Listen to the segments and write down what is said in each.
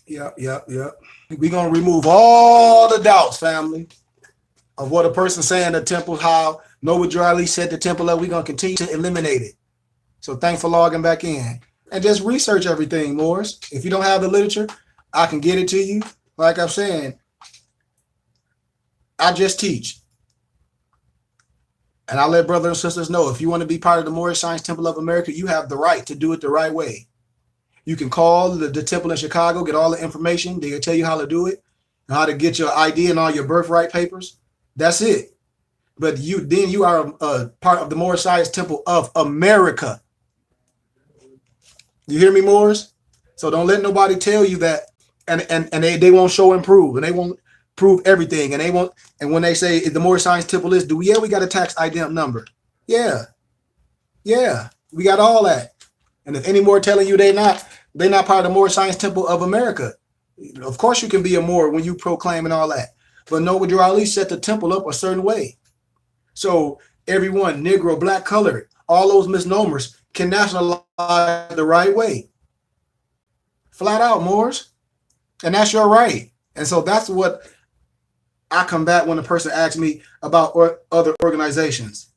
Yep. We're gonna remove all the doubts, family, of what a person saying the temple, how Noah Dryly set the temple up. We're gonna continue to eliminate it. So thanks for logging back in. And just research everything, Morris. If you don't have the literature, I can get it to you. Like I'm saying, I just teach. And I let brothers and sisters know, if you want to be part of the Moorish Science Temple of America, you have the right to do it the right way. You can call the temple in Chicago, get all the information. They can tell you how to do it, and how to get your ID and all your birthright papers. That's it. But you are a part of the Moorish Science Temple of America. You hear me, Morris? So don't let nobody tell you that, and they won't show and prove, and they won't prove everything, and they won't. And when they say the Moorish Science Temple is, we got a tax ident number. Yeah, we got all that. And if any more telling you they're not part of the Moorish Science Temple of America, of course you can be a Moor when you proclaim and all that. But Noah Dryly set the temple up a certain way. So everyone, Negro, black, colored, all those misnomers can nationalize the right way. Flat out, Moors. And that's your right. And so that's what I combat when a person asks me about other organizations.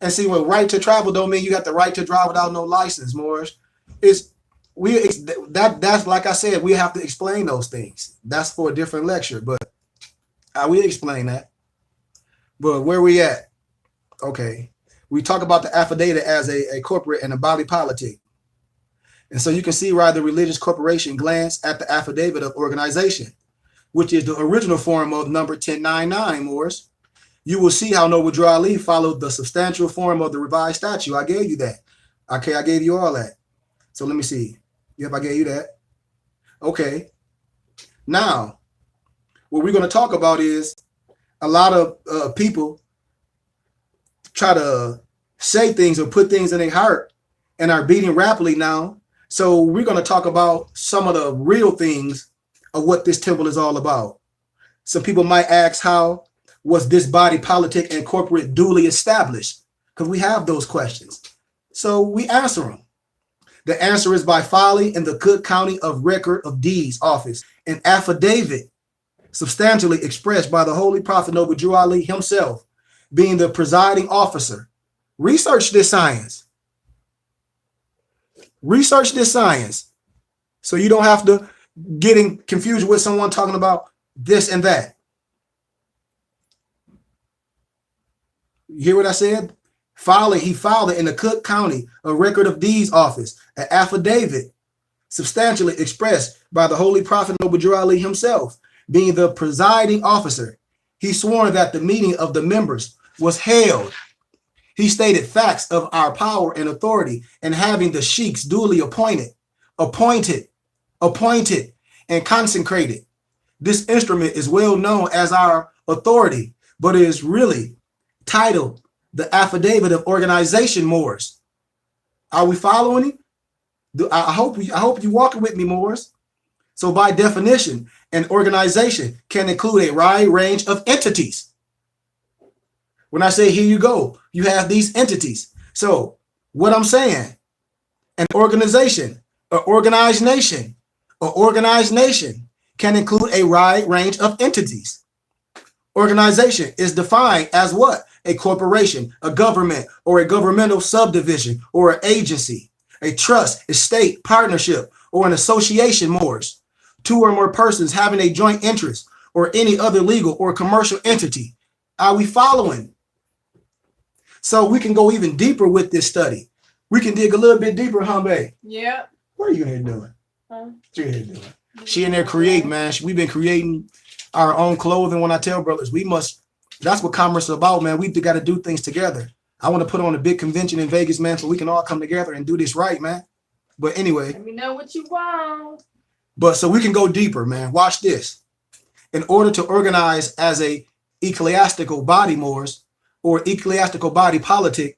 And see, what right to travel don't mean you got the right to drive without no license, Moors. That's like I said, we have to explain those things. That's for a different lecture, but I will explain that. But where we at? Okay. We talk about the affidavit as a corporate and a body politic. And so you can see why the religious corporation glance at the affidavit of organization, which is the original form of number 1099, Morris. You will see how Noah Dryly followed the substantial form of the revised statute. I gave you that. Okay, I gave you all that. So let me see. Yep, I gave you that. Okay. Now, what we're going to talk about is a lot of people try to say things or put things in their heart and are beating rapidly now. So we're going to talk about some of the real things of what this temple is all about. Some people might ask, how was this body politic and corporate duly established? Because we have those questions. So we answer them. The answer is by filing in the Cook County of Record of Deeds office an affidavit substantially expressed by the Holy Prophet Noah Dryly himself, being the presiding officer. Research this science. Research this science. So you don't have to getting confused with someone talking about this and that. You hear what I said? He filed it in the Cook County a Record of Deeds office, an affidavit substantially expressed by the Holy Prophet Noah Dryly himself, being the presiding officer. He swore that the meeting of the members was held. He stated facts of our power and authority and having the sheiks duly appointed, and consecrated. This instrument is well known as our authority, but it is really titled the Affidavit of Organization, Morris. Are we following him? I hope you walking with me, Morris. So by definition, an organization can include a wide range of entities. When I say here you go, you have these entities. So what I'm saying, an organization, an organized nation can include a wide range of entities. Organization is defined as what? A corporation, a government, or a governmental subdivision, or an agency, a trust, estate, partnership, or an association, Morris. Two or more persons having a joint interest, or any other legal or commercial entity. Are we following? So we can go even deeper with this study. We can dig a little bit deeper, Humbe. Yeah. What are you in here doing? What you in here doing? She in there creating, man. We've been creating our own clothing. When I tell brothers, that's what commerce is about, man. We got to do things together. I want to put on a big convention in Vegas, man, so we can all come together and do this right, man. But anyway. Let me know what you want. But so we can go deeper, man. Watch this. In order to organize as a ecclesiastical body, Moors, or ecclesiastical body politic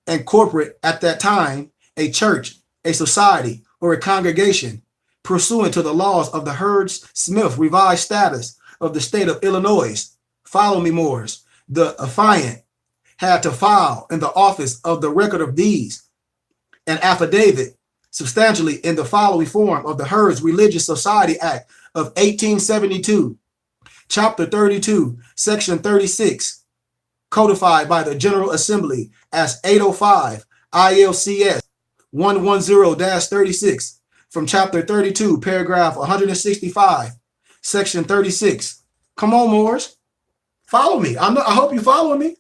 and corporate at that time, a church, a society, or a congregation, pursuant to the laws of the Heard-Smith revised status of the state of Illinois. Follow me, Moors. The affiant had to file in the office of the Record of Deeds an affidavit substantially in the following form of the Herds Religious Society Act of 1872, Chapter 32, Section 36, codified by the General Assembly as 805 ILCS 110-36 from Chapter 32, Paragraph 165, Section 36. Come on, Moorish. Follow me. I hope you follow me.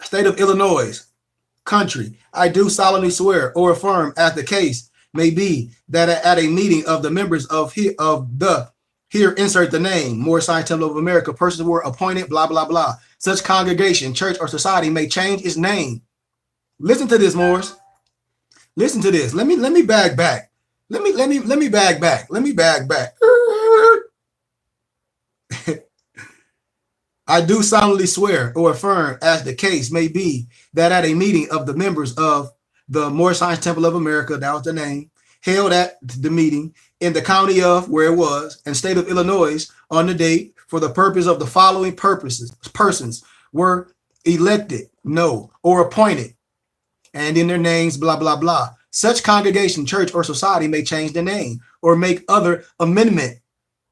State of Illinois, country, I do solemnly swear or affirm, as the case may be, that at a meeting of the members of here insert the name, Moorish Science Temple of America, persons were appointed, blah, blah, blah. Such congregation, church, or society may change its name. Listen to this, Moorish. Listen to this. Let me bag back. Let me bag back. Let me bag back. I do solemnly swear or affirm, as the case may be, that at a meeting of the members of the Moorish Science Temple of America, that was the name, held at the meeting in the county of where it was and state of Illinois on the date for the purpose of the following persons were elected, or appointed, and in their names, blah, blah, blah. Such congregation, church, or society may change the name or make other amendment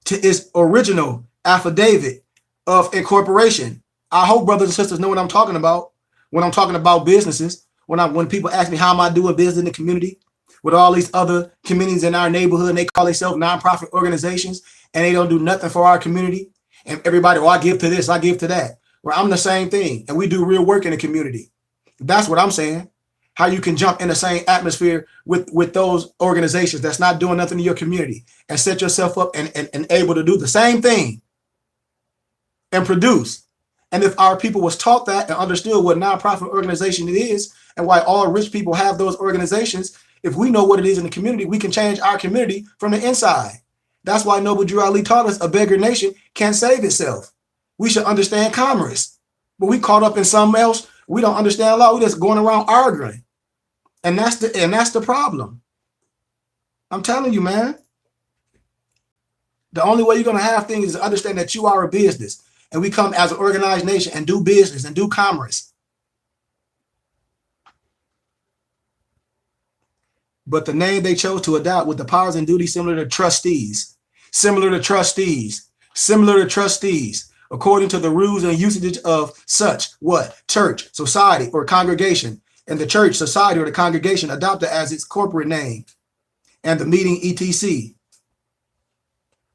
to its original affidavit of incorporation. I hope brothers and sisters know what I'm talking about when I'm talking about businesses. When people ask me how am I doing business in the community with all these other communities in our neighborhood, and they call themselves nonprofit organizations, and they don't do nothing for our community. And everybody, I give to this, I give to that. Well, I'm the same thing, and we do real work in the community. That's what I'm saying. How you can jump in the same atmosphere with those organizations that's not doing nothing in your community and set yourself up and able to do the same thing and produce. And if our people was taught that and understood what nonprofit organization it is and why all rich people have those organizations, if we know what it is in the community, we can change our community from the inside. That's why Noble Drew Ali taught us a beggar nation can't save itself. We should understand commerce, but we caught up in something else. We don't understand law. We're just going around arguing. And that's the problem. I'm telling you, man. The only way you're going to have things is to understand that you are a business and we come as an organized nation and do business and do commerce. But the name they chose to adopt with the powers and duties similar to trustees, according to the rules and usage of such church, society, or congregation, and the church, society, or the congregation adopted as its corporate name, and the meeting etc.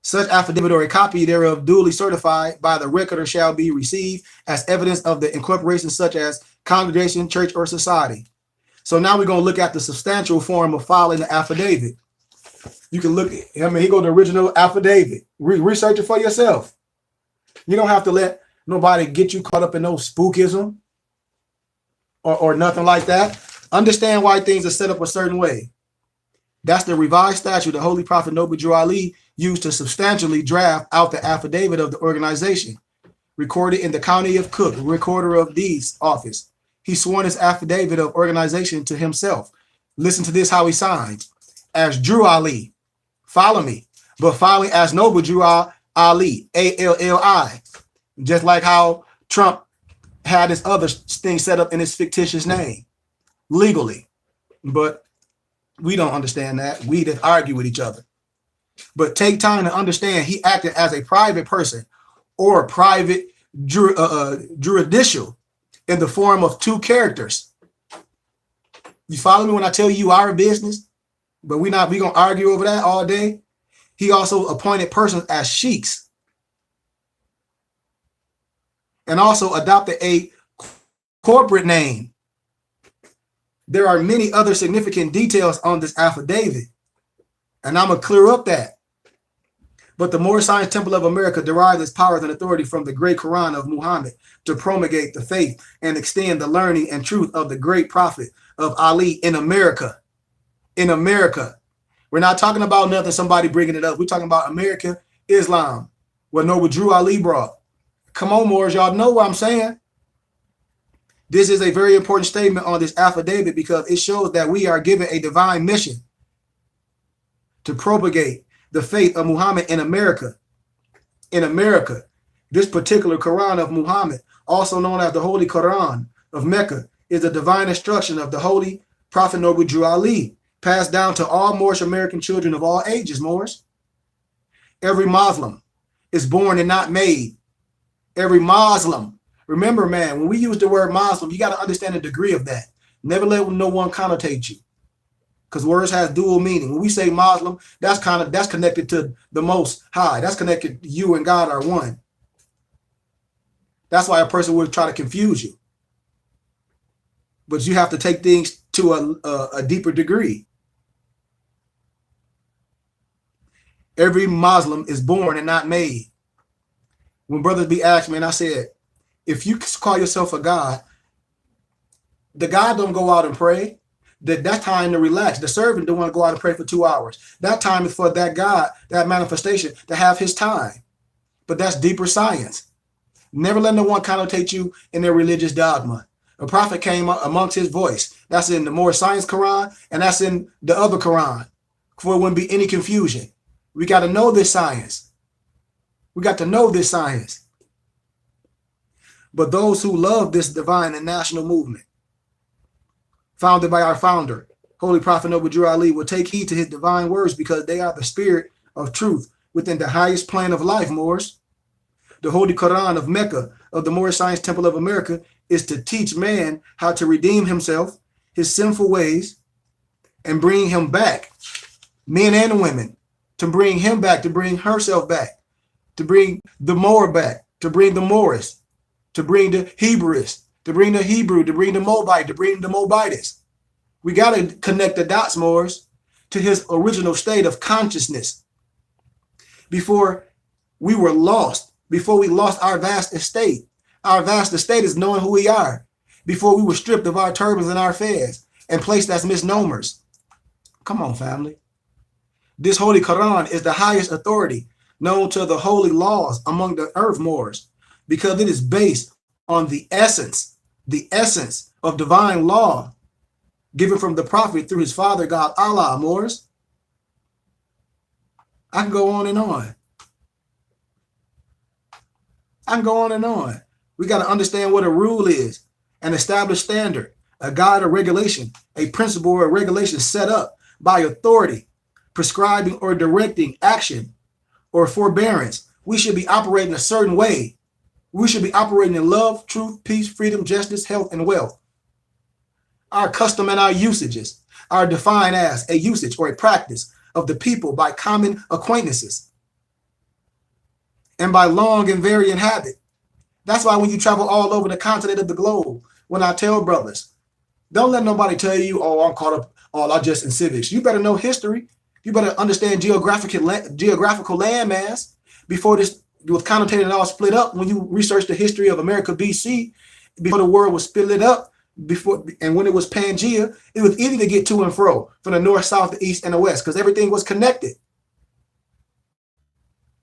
Such affidavit or a copy thereof duly certified by the recorder shall be received as evidence of the incorporation such as congregation, church, or society. So now we're going to look at the substantial form of filing the affidavit. You can look at, he go to the original affidavit. Research it for yourself. You don't have to let nobody get you caught up in no spookism or nothing like that. Understand why things are set up a certain way. That's the revised statute the Holy Prophet Noble Drew Ali used to substantially draft out the affidavit of the organization, recorded in the county of Cook, recorder of deeds office. He sworn his affidavit of organization to himself. Listen to this, how he signed. As Drew Ali, follow me, but filing as Noble Drew Ali, ALLI, just like how Trump had his other thing set up in his fictitious name, legally. But we don't understand that. We just argue with each other. But take time to understand he acted as a private person or private judicial in the form of two characters. You follow me when I tell you are a business, but we gonna argue over that all day. He also appointed persons as sheiks and also adopted a corporate name. There are many other significant details on this affidavit, and I'm gonna clear up that. But the Moorish Science Temple of America derived its powers and authority from the great Quran of Muhammad to promulgate the faith and extend the learning and truth of the great prophet of Ali in America. In America. We're not talking about nothing, somebody bringing it up. We're talking about America, Islam, what Noble Drew Ali brought. Come on, Moors, y'all know what I'm saying. This is a very important statement on this affidavit because it shows that we are given a divine mission to propagate the faith of Muhammad in America. In America, this particular Quran of Muhammad, also known as the Holy Quran of Mecca, is the divine instruction of the Holy Prophet Noble Drew Ali, passed down to all Moorish American children of all ages, Moors. Every Muslim is born and not made. Every Muslim. Remember, man, when we use the word Muslim, you got to understand the degree of that. Never let no one connotate you, because words have dual meaning. When we say Muslim, that's connected to the Most High. That's connected. You and God are one. That's why a person would try to confuse you. But you have to take things to a deeper degree. Every Muslim is born and not made. When brothers be asked me, and I said, if you call yourself a God, the God don't go out and pray. That time to relax. The servant don't want to go out and pray for 2 hours. That time is for that God, that manifestation, to have his time. But that's deeper science. Never let no one connotate you in their religious dogma. A prophet came amongst his voice. That's in the Moorish Science Quran, and that's in the other Quran. For it wouldn't be any confusion. We got to know this science. We got to know this science. But those who love this divine and national movement, founded by our founder, Holy Prophet Noble Drew Ali, will take heed to his divine words, because they are the spirit of truth within the highest plane of life, Moors. The Holy Quran of Mecca, of the Moorish Science Temple of America, is to teach man how to redeem himself, his sinful ways, and bring him back, men and women, to bring him back, to bring herself back, to bring the Moor back, to bring the Moorish, to bring the Hebrews, to bring the Hebrew, to bring the Moabite, to bring the Moabites. We got to connect the dots, Moors, to his original state of consciousness. Before we were lost, before we lost our vast estate. Our vast estate is knowing who we are. Before we were stripped of our turbans and our fez and placed as misnomers. Come on, family. This Holy Quran is the highest authority known to the holy laws among the earth, Moors, because it is based on the essence of divine law given from the prophet through his father, God, Allah, Moors. I can go on and on. I can go on and on. We got to understand what a rule is, an established standard, a guide or regulation, a principle or regulation set up by authority, prescribing or directing action or forbearance. We should be operating a certain way. We should be operating in love, truth, peace, freedom, justice, health, and wealth. Our custom and our usages are defined as a usage or a practice of the people by common acquaintances and by long and varying habit. That's why when you travel all over the continent of the globe, when I tell brothers, don't let nobody tell you, oh, I'm caught up, oh, I'm just in civics. You better know history. You better understand geographical landmass before this was connotated and all split up. When you research the history of America BC, before the world was split up, and when it was Pangea, it was easy to get to and fro from the north, south, the east, and the west, because everything was connected.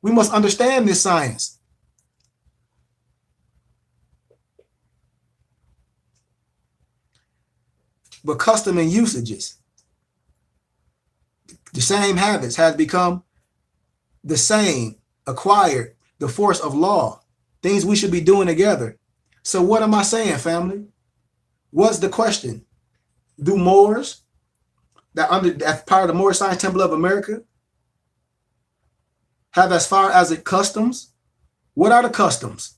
We must understand this science. But custom and usages, the same habits has become the same, acquired, the force of law, things we should be doing together. So what am I saying, family? What's the question? Do Moors, that's part of the Moorish Science Temple of America, have as far as it customs? What are the customs?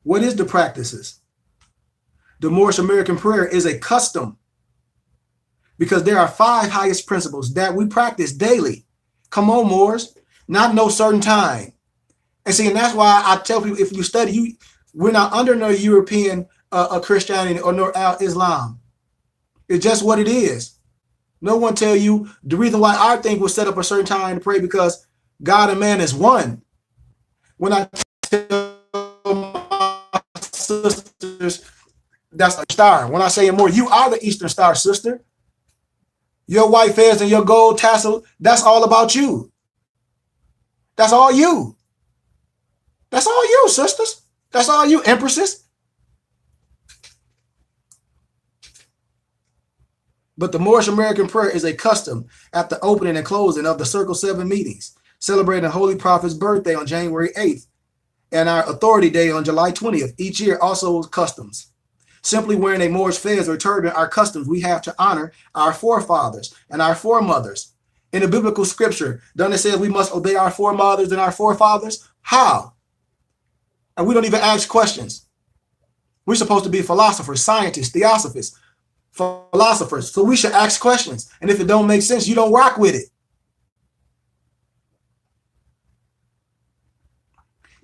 What is the practices? The Moorish American prayer is a custom because there are 5 highest principles that we practice daily. Come on, Moors, not no certain time. And see, and that's why I tell people, if you study, we're not under no European Christianity or nor Islam. It's just what it is. No one tell you the reason why our thing was set up a certain time to pray, because God and man is one. When I tell my sisters, that's a star. When I say more, you are the Eastern Star, sister. Your white fez and your gold tassel, that's all about you. That's all you. That's all you, sisters. That's all you, empresses. But the Moorish American prayer is a custom at the opening and closing of the Circle 7 meetings, celebrating the Holy Prophet's birthday on January 8th and our Authority Day on July 20th. Each year also customs. Simply wearing a Moorish fez or turban are customs we have to honor our forefathers and our foremothers. In the biblical scripture, doesn't it say we must obey our foremothers and our forefathers? How? And we don't even ask questions. We're supposed to be philosophers, scientists, theosophists, philosophers. So we should ask questions. And if it don't make sense, you don't rock with it.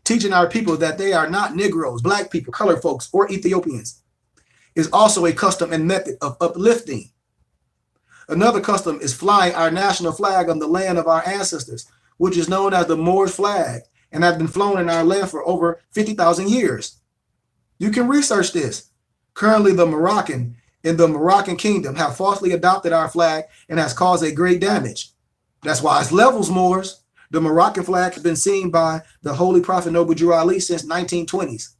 Teaching our people that they are not Negroes, black people, colored folks, or Ethiopians is also a custom and method of uplifting. Another custom is flying our national flag on the land of our ancestors, which is known as the Moorish flag and has been flown in our land for over 50,000 years. You can research this. Currently, the Moroccan in the Moroccan kingdom have falsely adopted our flag and has caused a great damage. That's why it's levels, Moors. The Moroccan flag has been seen by the Holy Prophet Noble Drew Ali since 1920s.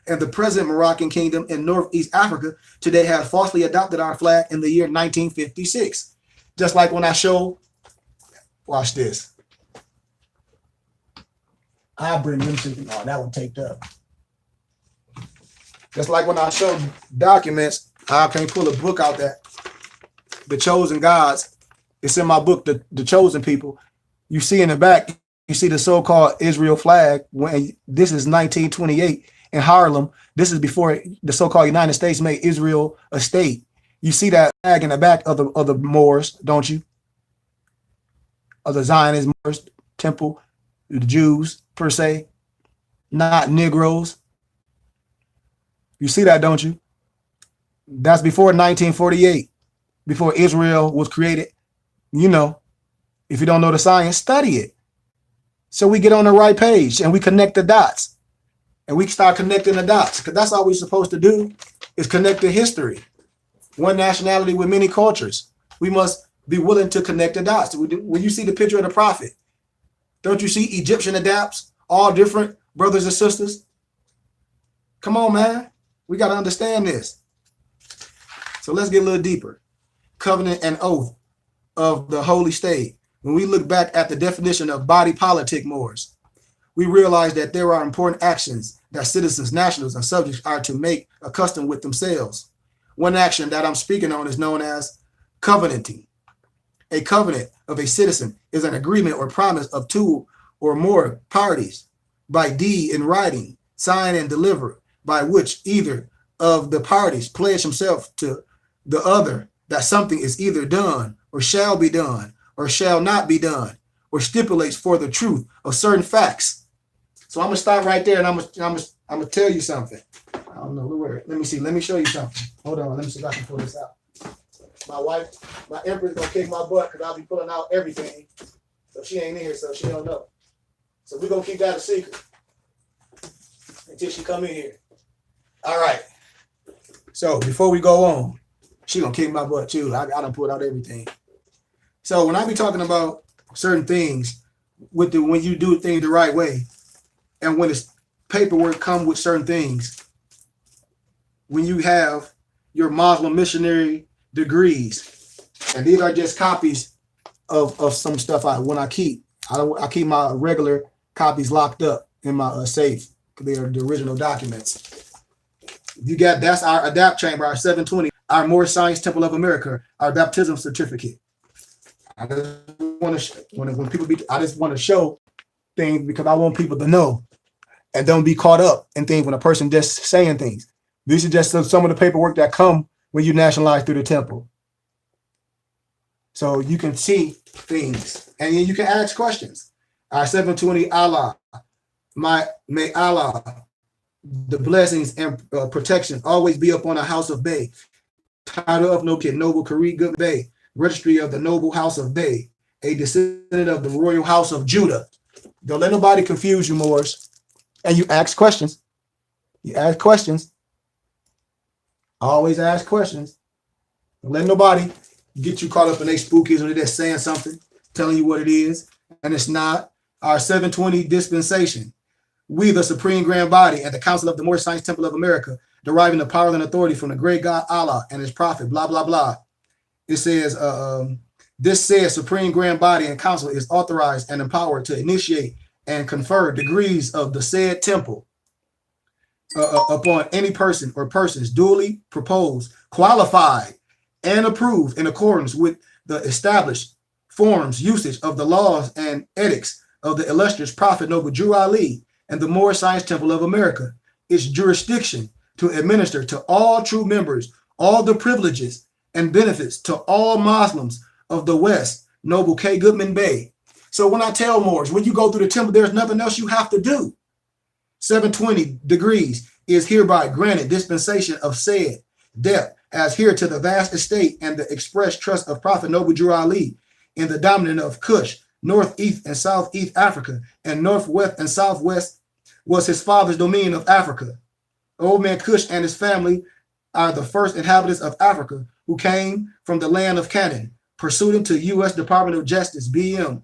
And the present Moroccan kingdom in Northeast Africa today has falsely adopted our flag in the year 1956. Just like when I show, watch this. I'll bring them to the, oh, that one taped up. Just like when I show documents, I can't pull a book out that the chosen gods, it's in my book, the chosen people. You see in the back, you see the so-called Israel flag. When this is 1928 in Harlem. This is before the so-called United States made Israel a state. You see that flag in the back of the Moors, don't you? Of the Zionist Moors temple, the Jews per se, not Negroes. You see that, don't you? That's before 1948, before Israel was created. You know, if you don't know the science, study it. So we get on the right page and we connect the dots. And we start connecting the dots, because that's all we're supposed to do, is connect the history. One nationality with many cultures. We must be willing to connect the dots. When you see the picture of the prophet, don't you see Egyptian adapts, all different brothers and sisters? Come on, man. We got to understand this. So let's get a little deeper. Covenant and oath of the holy state. When we look back at the definition of body politic, Moors, we realize that there are important actions that citizens, nationals, and subjects are to make accustomed with themselves. One action that I'm speaking on is known as covenanting. A covenant of a citizen is an agreement or promise of two or more parties by deed in writing, signed and delivered, by which either of the parties pledge himself to the other that something is either done or shall be done or shall not be done, or stipulates for the truth of certain facts. So I'm gonna stop right there, and I'm gonna tell you something. I don't know where. Let me see. Let me show you something. Hold on. Let me see if I can pull this out. My wife, my empress, gonna kick my butt because I'll be pulling out everything. So she ain't in here, so she don't know. So we're gonna keep that a secret until she come in here. All right. So before we go on, she gonna kick my butt too. I done pulled out everything. So when I be talking about certain things, when you do things the right way, and when it's paperwork come with certain things, when you have your Muslim missionary degrees, and these are just copies of some stuff I keep my regular copies locked up in my safe because they are the original documents. You got, that's our adapt chamber, our 720, our Moorish Science Temple of America, our baptism certificate. I just want to I just want to show things because I want people to know and don't be caught up in things when a person just saying things. These are just some of the paperwork that come when you nationalize through the temple. So you can see things and you can ask questions. Our 720 Allah, may Allah, the blessings and protection always be upon a house of Bay. Title of Noble Kareem Good Bay. Registry of the Noble House of Bay, a descendant of the Royal House of Judah. Don't let nobody confuse you, Moors. And you ask questions. You ask questions. Always ask questions. Don't let nobody get you caught up in their spookies when they're just saying something, telling you what it is, and it's not. Our 720 dispensation. We, the Supreme Grand Body and the Council of the Moorish Science Temple of America, deriving the power and authority from the great God Allah and his prophet, blah, blah, blah. It says, this says Supreme Grand Body and Council is authorized and empowered to initiate and confer degrees of the said temple. upon any person or persons duly proposed, qualified, and approved in accordance with the established forms, usage of the laws and edicts of the illustrious Prophet Noble Drew Ali and the Moorish Science Temple of America, its jurisdiction to administer to all true members all the privileges and benefits to all Muslims of the West, Noble K. Goodman Bey. So when I tell Moors, when you go through the temple, there's nothing else you have to do. 720 degrees is hereby granted dispensation of said debt as here to the vast estate and the express trust of Prophet Noble Drew Ali in the dominant of Kush, northeast and southeast Africa, and northwest and southwest was his father's dominion of Africa. Old man Kush and his family are the first inhabitants of Africa who came from the land of Canaan, pursuant to U.S. Department of Justice, BM,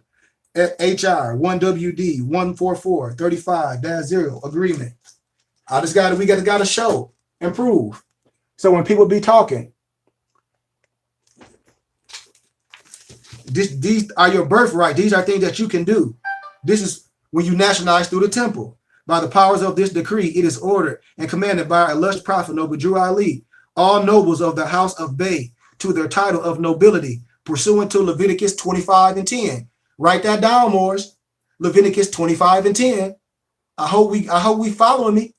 HR 1WD 14435-0 agreement. We got to show and prove. So when people be talking, these are your birthright. These are things that you can do. This is when you nationalize through the temple. By the powers of this decree, it is ordered and commanded by our illustrious Prophet Noble Drew Ali, all nobles of the house of Bey to their title of nobility, pursuant to Leviticus 25 and 10. Write that down, Moors. Leviticus 25 and 10. I hope we following me.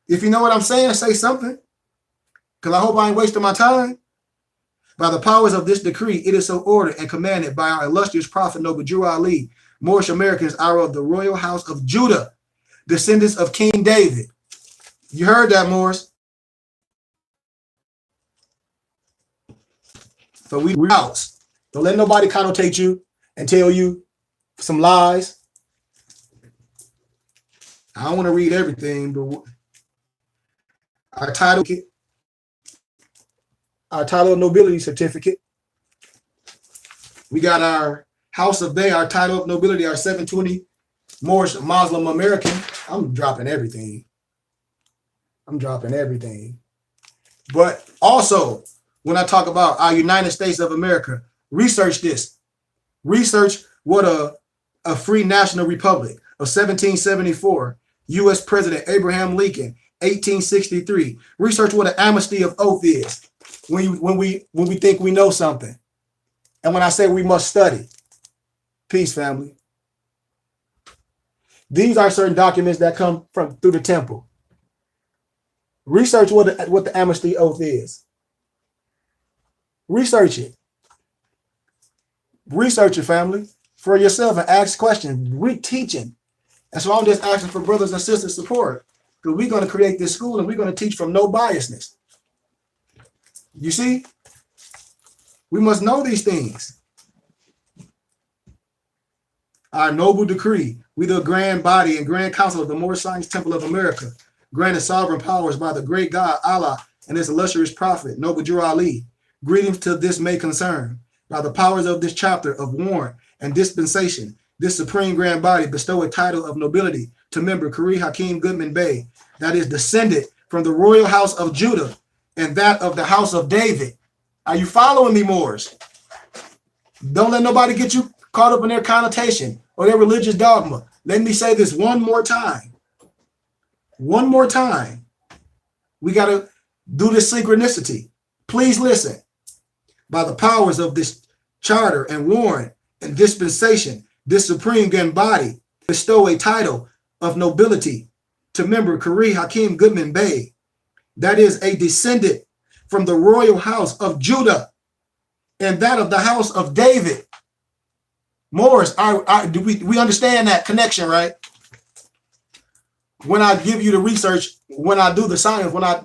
If you know what I'm saying, say something. Because I hope I ain't wasting my time. By the powers of this decree, it is so ordered and commanded by our illustrious Prophet Noble Drew Ali, Moorish Americans are of the royal house of Judah, descendants of King David. You heard that, Moors. So we out. Don't let nobody connotate you and tell you some lies. I don't want to read everything, but our title of nobility certificate. We got our House of Bey, our title of nobility, our 720 Moorish Muslim American. I'm dropping everything. But also, when I talk about our United States of America, research this. Research what a free national republic of 1774, U.S. President Abraham Lincoln, 1863. Research what an amnesty of oath is when we think we know something. And when I say we must study. Peace, family. These are certain documents that come from through the temple. Research what the amnesty oath is. Research it. Research it, family, for yourself and ask questions. We're teaching. And so I'm just asking for brothers and sisters support, because we're going to create this school and we're going to teach from no biasness. You see? We must know these things. Our noble decree, we the grand body and grand council of the Moorish Science Temple of America, granted sovereign powers by the great God Allah and his illustrious prophet, Noble Drew Ali. Greetings to this may concern. By the powers of this chapter of warrant and dispensation, this supreme grand body bestow a title of nobility to member Kari Hakim Goodman Bey, that is descended from the royal house of Judah and that of the house of David. Are you following me, Moors? Don't let nobody get you caught up in their connotation or their religious dogma. Let me say this one more time. One more time. We got to do this synchronicity. Please listen. By the powers of this charter and warrant and dispensation, this supreme grand body bestow a title of nobility to member Kari Hakim Goodman Bey, that is a descendant from the royal house of Judah and that of the house of David. Moors, we understand that connection, right? When I give you the research, when I do the science, when I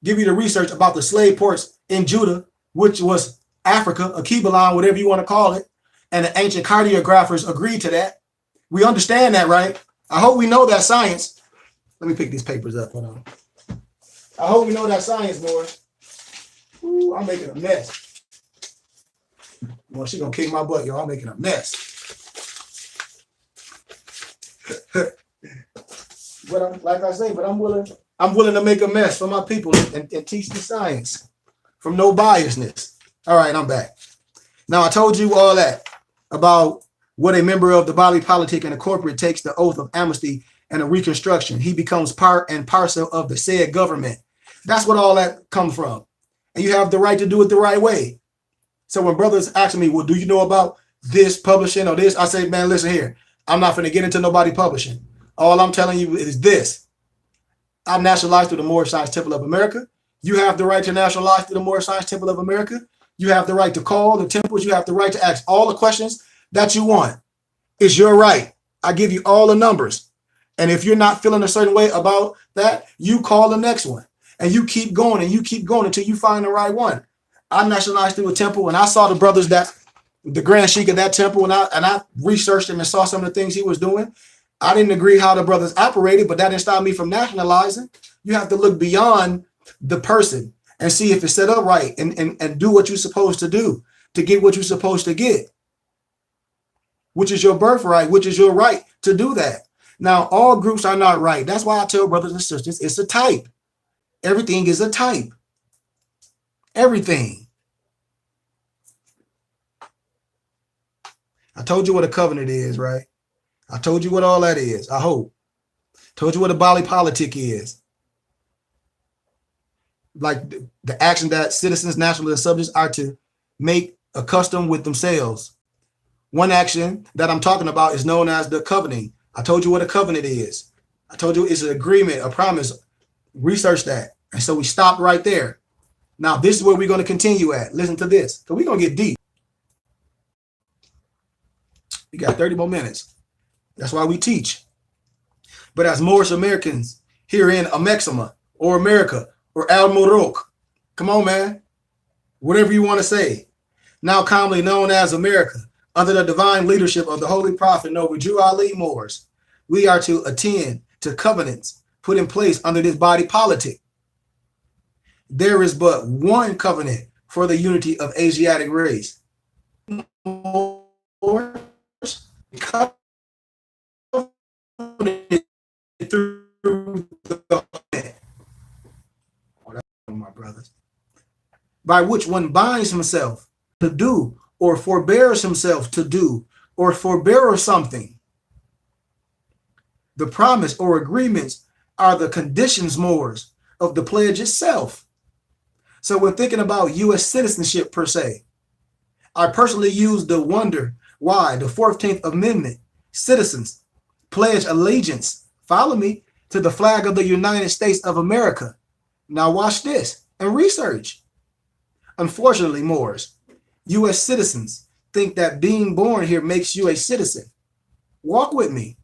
give you the research about the slave ports in Judah, which was Africa, Akibalan, whatever you want to call it, and the ancient cartographers agreed to that. We understand that, right? I hope we know that science. Let me pick these papers up. Hold on. I hope we know that science, boys. Ooh, I'm making a mess. Well, she's gonna kick my butt, y'all. I'm making a mess. But I'm willing to make a mess for my people and teach the science from no biasness. All right, I'm back. Now I told you all that about what a member of the body politic and a corporate takes the oath of amnesty and a reconstruction. He becomes part and parcel of the said government. That's what all that comes from. And you have the right to do it the right way. So when brothers ask me, well, do you know about this publishing or this? I say, man, listen here. I'm not going to get into nobody publishing. All I'm telling you is this. I'm nationalized through the Moorish Science Temple of America. You have the right to nationalize through the Moorish Science Temple of America. You have the right to call the temples. You have the right to ask all the questions that you want. It's your right. I give you all the numbers. And if you're not feeling a certain way about that, you call the next one. And you keep going and you keep going until you find the right one. I nationalized through a temple and I saw the brothers that the Grand Sheik of that temple, and I researched him and saw some of the things he was doing. I didn't agree how the brothers operated, but that didn't stop me from nationalizing. You have to look beyond the person and see if it's set up right and do what you're supposed to do to get what you're supposed to get, which is your birthright, which is your right to do that. Now, all groups are not right. That's why I tell brothers and sisters, it's a type. Everything is a type. Everything. I told you what a covenant is, right? I told you what all that is, I hope. Told you what a Bali politic is. Like the action that citizens, nationals, and subjects are to make a custom with themselves. One action that I'm talking about is known as the covenant. I told you what a covenant is. I told you it's an agreement, a promise. Research that. And so we stopped right there. Now, this is where we're going to continue at. Listen to this, because we're going to get deep. We got 30 more minutes. That's why we teach. But as Moorish Americans here in Amexima or America or Al Morok, come on, man, whatever you want to say, now commonly known as America, under the divine leadership of the Holy Prophet Noble Jew Ali Moors, we are to attend to covenants put in place under this body politic. There is but one covenant for the unity of Asiatic race. Covenant through the my brothers, by which one binds himself to do or forbears himself to do or forbear something. The promise or agreements are the conditions, Moors, of the pledge itself. So when thinking about U.S. citizenship per se, I personally use the wonder why the 14th Amendment citizens pledge allegiance, follow me, to the flag of the United States of America. Now watch this and research. Unfortunately, Moors, U.S. citizens think that being born here makes you a citizen. Walk with me.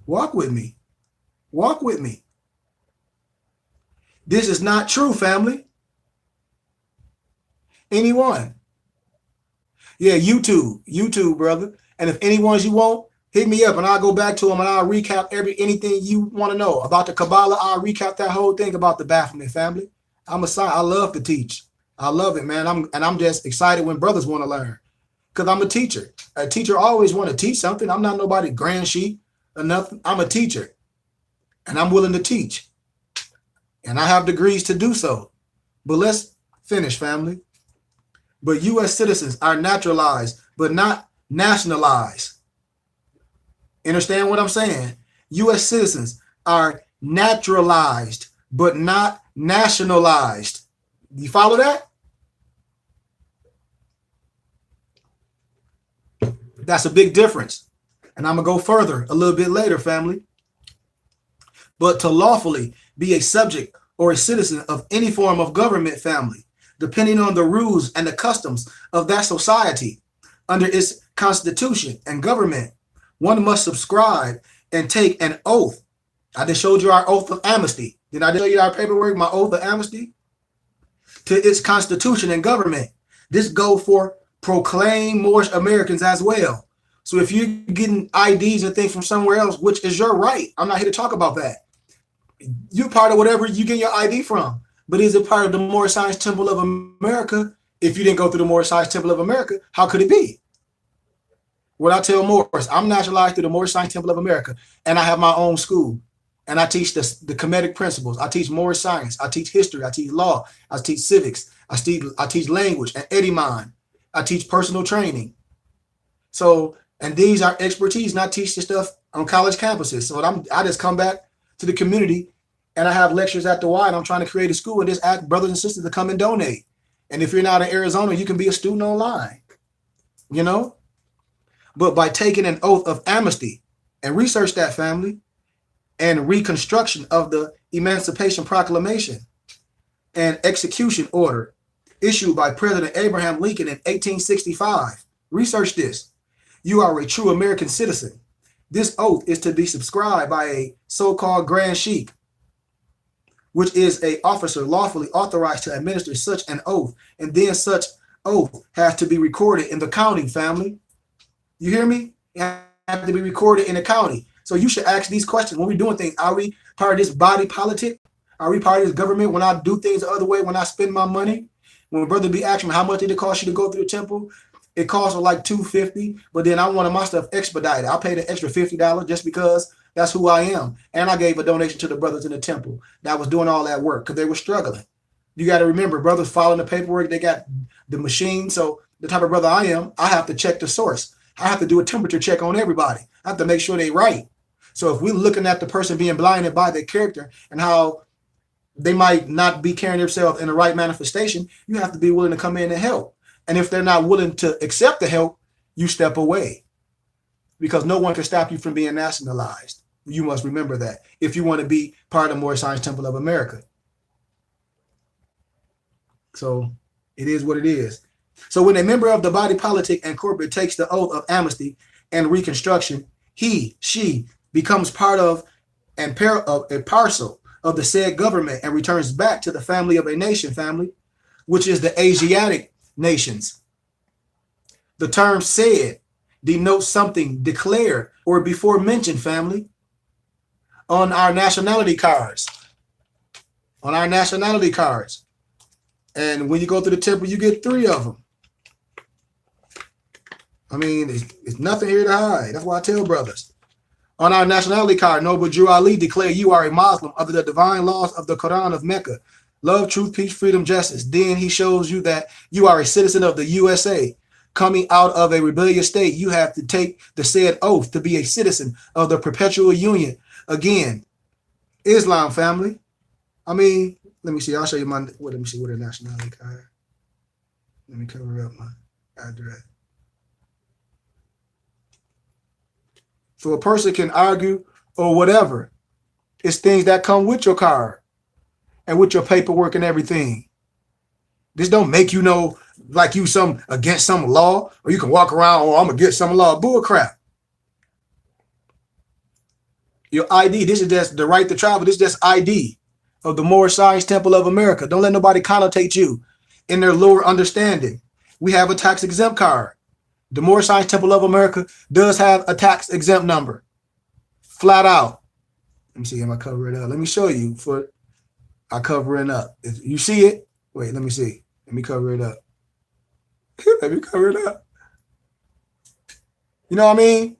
Walk with me. Walk with me. This is not true, family. Anyone? Yeah, YouTube, brother. And if any ones you want, hit me up and I'll go back to them and I'll recap anything you want to know about the Kabbalah. I'll recap that whole thing about the Baphomet family. I'm a scientist. I love to teach. I love it, man. I'm just excited when brothers want to learn because I'm a teacher. A teacher always want to teach something. I'm not nobody grand sheep or nothing. I'm a teacher and I'm willing to teach. And I have degrees to do so. But let's finish, family. But U.S. citizens are naturalized, but not nationalized. Understand what I'm saying? U.S. citizens are naturalized, but not nationalized. You follow that? That's a big difference. And I'm going to go further a little bit later, family. But to lawfully be a subject or a citizen of any form of government, family, depending on the rules and the customs of that society, under its constitution and government, one must subscribe and take an oath. I just showed you our oath of amnesty. Did I show you our paperwork, my oath of amnesty? To its constitution and government. This go for proclaimed Moorish Americans as well. So if you're getting IDs and things from somewhere else, which is your right, I'm not here to talk about that. You're part of whatever you get your ID from. But is it part of the Moorish Science Temple of America? If you didn't go through the Moorish Science Temple of America, how could it be? What I tell Moors, I'm nationalized through the Moorish Science Temple of America, and I have my own school. And I teach the Kemetic principles. I teach Moorish science. I teach history. I teach law. I teach civics. I teach language and Ediman. I teach personal training. So, and these are expertise, and I teach the stuff on college campuses. So I just come back to the community and I have lectures at the Y and I'm trying to create a school and just ask brothers and sisters to come and donate. And if you're not in Arizona, you can be a student online, you know? But by taking an oath of amnesty and research that, family, and reconstruction of the Emancipation Proclamation and execution order issued by President Abraham Lincoln in 1865. Research this. You are a true American citizen. This oath is to be subscribed by a so-called Grand Sheik, which is an officer lawfully authorized to administer such an oath, and then such oath has to be recorded in the county, family. You hear me? It has to be recorded in the county. So you should ask these questions when we're doing things. Are we part of this body politic? Are we part of this government? When I do things the other way, when I spend my money, when brother be asking me how much did it cost you to go through the temple, it costs like $250, but then I wanted my stuff expedited. I paid an extra $50 just because that's who I am. And I gave a donation to the brothers in the temple that was doing all that work because they were struggling. You got to remember, brothers following the paperwork, they got the machine. So the type of brother I am, I have to check the source. I have to do a temperature check on everybody. I have to make sure they right. So if we're looking at the person being blinded by their character and how they might not be carrying themselves in the right manifestation, you have to be willing to come in and help. And if they're not willing to accept the help, you step away because no one can stop you from being nationalized. You must remember that if you want to be part of the Moorish Science Temple of America. So it is what it is. So when a member of the body politic and corporate takes the oath of amnesty and reconstruction, he, she becomes part of and a parcel of the said government and returns back to the family of a nation, family, which is the Asiatic nations. The term said denotes something declared or before mentioned, family. On our nationality cards. On our nationality cards. And when you go to the temple, you get 3 of them. I mean, it's nothing here to hide. That's why I tell brothers. On our nationality card, Noble Drew Ali declare you are a Muslim under the divine laws of the Quran of Mecca. Love, truth, peace, freedom, justice. Then he shows you that you are a citizen of the USA. Coming out of a rebellious state, you have to take the said oath to be a citizen of the perpetual union. Again, Islam, family. I mean, let me see. I'll show you my, let me see what a nationality card. Let me cover up my address. So a person can argue or whatever. It's things that come with your card and with your paperwork and everything. This don't make you know like you some against some law, or you can walk around, oh, I'm against some law. Bull crap. Your ID, this is just the right to travel. This is just ID of the Moorish Science Temple of America. Don't let nobody connotate you in their lower understanding. We have a tax exempt card. The Moorish Science Temple of America does have a tax exempt number. Flat out. Let me see, am I covering it up? Let me show you for I cover it up. If you see it, wait, let me see. Let me cover it up. Let me cover it up. You know what I mean?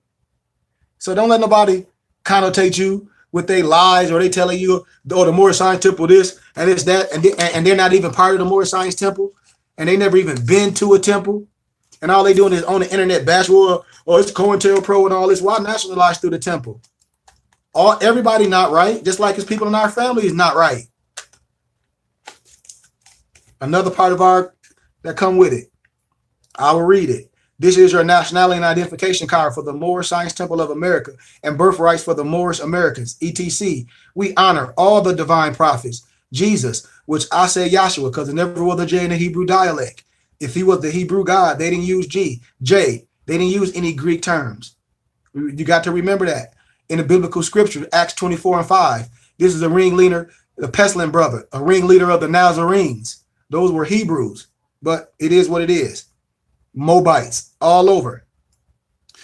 So don't let nobody connotate you with their lies, or they telling you, oh, the Moorish Science Temple this and it's that, and they're not even part of the Moorish Science Temple, and they never even been to a temple, and all they doing is on the internet bash war, or it's COINTELPRO and all this. Why nationalize through the temple? Everybody not right, just like his people in our family is not right. Another part of our that come with it. I will read it. This is your nationality and identification card for the Moorish Science Temple of America and birthrights for the Moorish Americans, etc. We honor all the divine prophets. Jesus, which I say Yahshua, because it never was a J in the Hebrew dialect. If he was the Hebrew God, they didn't use J. They didn't use any Greek terms. You got to remember that. In the biblical scripture, Acts 24:5, this is a ringleader, the pestilent brother, a ringleader of the Nazarenes. Those were Hebrews, but it is what it is. Moabites all over.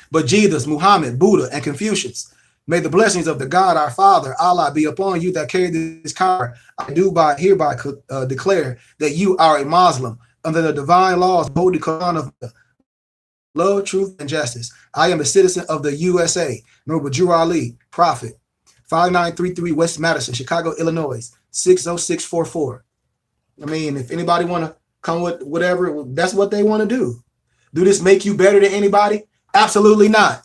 But Jesus, Muhammad, Buddha, and Confucius, may the blessings of the God our Father, Allah, be upon you that carry this card. I do hereby declare that you are a Muslim under the divine laws, holy Quran of love, truth, and justice. I am a citizen of the USA. Noble Drew Ali, Prophet, 5933 West Madison, Chicago, Illinois, 60644. I mean, if anybody want to come with whatever, that's what they want to do. Do this make you better than anybody? Absolutely not.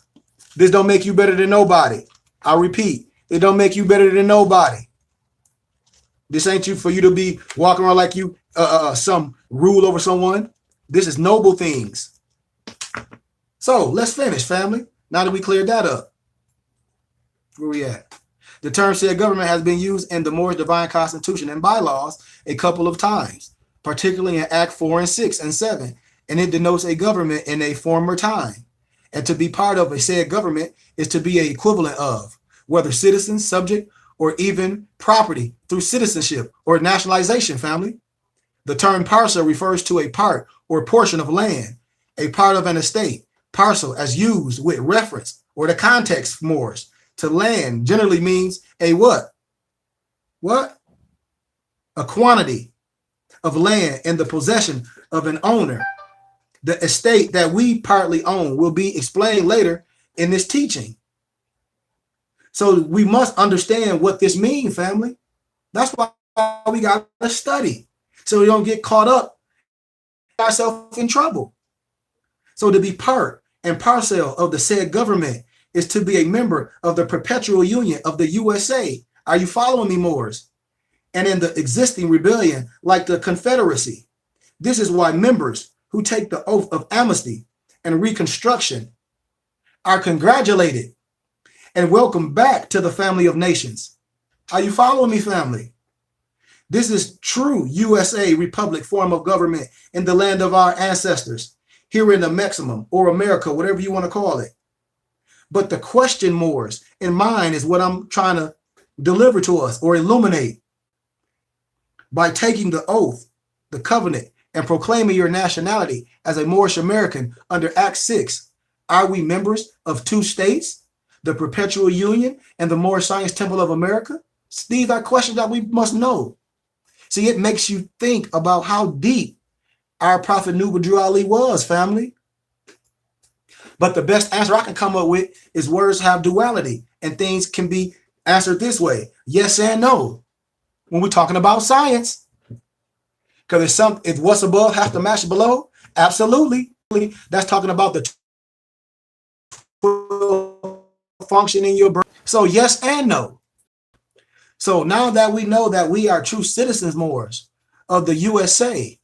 This don't make you better than nobody. I repeat, it don't make you better than nobody. This ain't you for you to be walking around like you some rule over someone. This is noble things. So let's finish, family. Now that we cleared that up, where we at? The term said government has been used in the Moorish divine constitution and bylaws a couple of times, particularly in Act 4 and 6 and 7, and it denotes a government in a former time. And to be part of a said government is to be an equivalent of, whether citizen, subject, or even property through citizenship or nationalization, family. The term parcel refers to a part or portion of land, a part of an estate. Parcel, as used with reference or the context Moors to land, generally means a what? What? A quantity of land in the possession of an owner. The estate that we partly own will be explained later in this teaching. So we must understand what this means, family. That's why we got to study, so we don't get caught up, ourselves in trouble. So to be part and parcel of the said government is to be a member of the perpetual union of the USA. Are you following me, Moors? And in the existing rebellion, like the Confederacy. This is why members who take the oath of amnesty and reconstruction are congratulated and welcome back to the family of nations. Are you following me, family? This is true USA Republic form of government in the land of our ancestors, here in the maximum or America, whatever you want to call it. But the question, Moors, in mind is what I'm trying to deliver to us or illuminate. By taking the oath, the covenant, and proclaiming your nationality as a Moorish American under Act 6, are we members of two states? The Perpetual Union and the Moorish Science Temple of America? These are questions that we must know. See, it makes you think about how deep our Prophet Nuba Drew Ali was, family. But the best answer I can come up with is words have duality and things can be answered this way. Yes and no. When we're talking about science. Because if what's above has to match below, absolutely. That's talking about the function in your brain. So yes and no. So now that we know that we are true citizens, Moors, of the USA,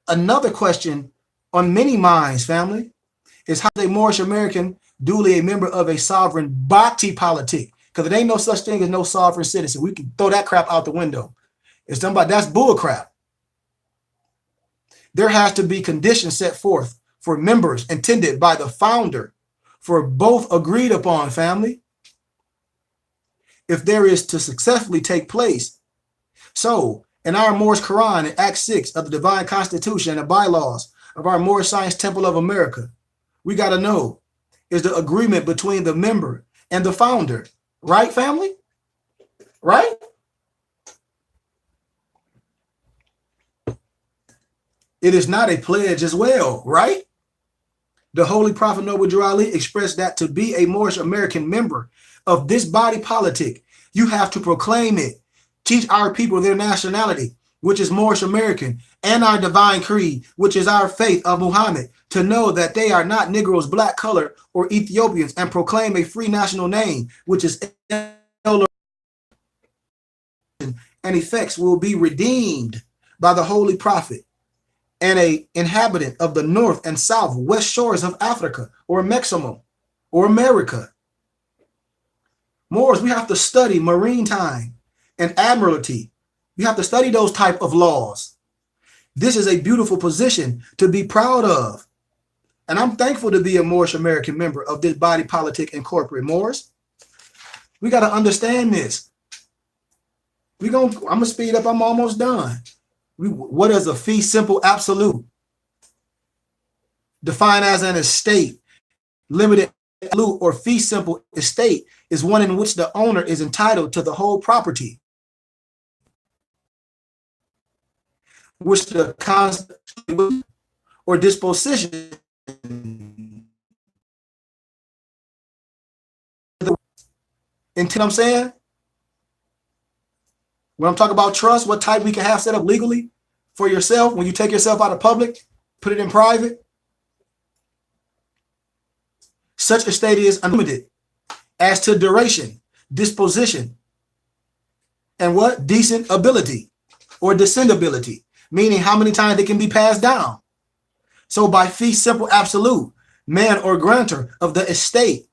another question on many minds, family, is how a Moorish American duly a member of a sovereign bhakti politic? Because there ain't no such thing as no sovereign citizen. We can throw that crap out the window. It's somebody that's bull crap. There has to be conditions set forth for members intended by the founder for both agreed upon, family, if there is to successfully take place. So in our Moorish Quran, in Act 6 of the Divine Constitution and the bylaws of our Moorish Science Temple of America, we got to know, is the agreement between the member and the founder. Right, family? Right? It is not a pledge as well, right? The Holy Prophet Noble Drew Ali expressed that to be a Moorish American member of this body politic, you have to proclaim it, teach our people their nationality, which is Moorish American, and our divine creed, which is our faith of Muhammad, to know that they are not Negroes, black color, or Ethiopians, and proclaim a free national name, which is and effects will be redeemed by the Holy Prophet and a inhabitant of the north and south west shores of Africa or Mexico or America. Moors, we have to study maritime and admiralty. We have to study those type of laws. This is a beautiful position to be proud of. And I'm thankful to be a Moorish American member of this body politic and corporate. Moors, we got to understand this. I'm going to speed up. I'm almost done. What is a fee simple absolute? Defined as an estate, limited absolute or fee simple estate is one in which the owner is entitled to the whole property, which the constitution or disposition. Until I'm saying, when I'm talking about trust, what type we can have set up legally for yourself when you take yourself out of public, put it in private. Such estate is unlimited as to duration, disposition, and what? Decent ability or descendability, meaning how many times they can be passed down. So by fee simple absolute, man or grantor of the estate,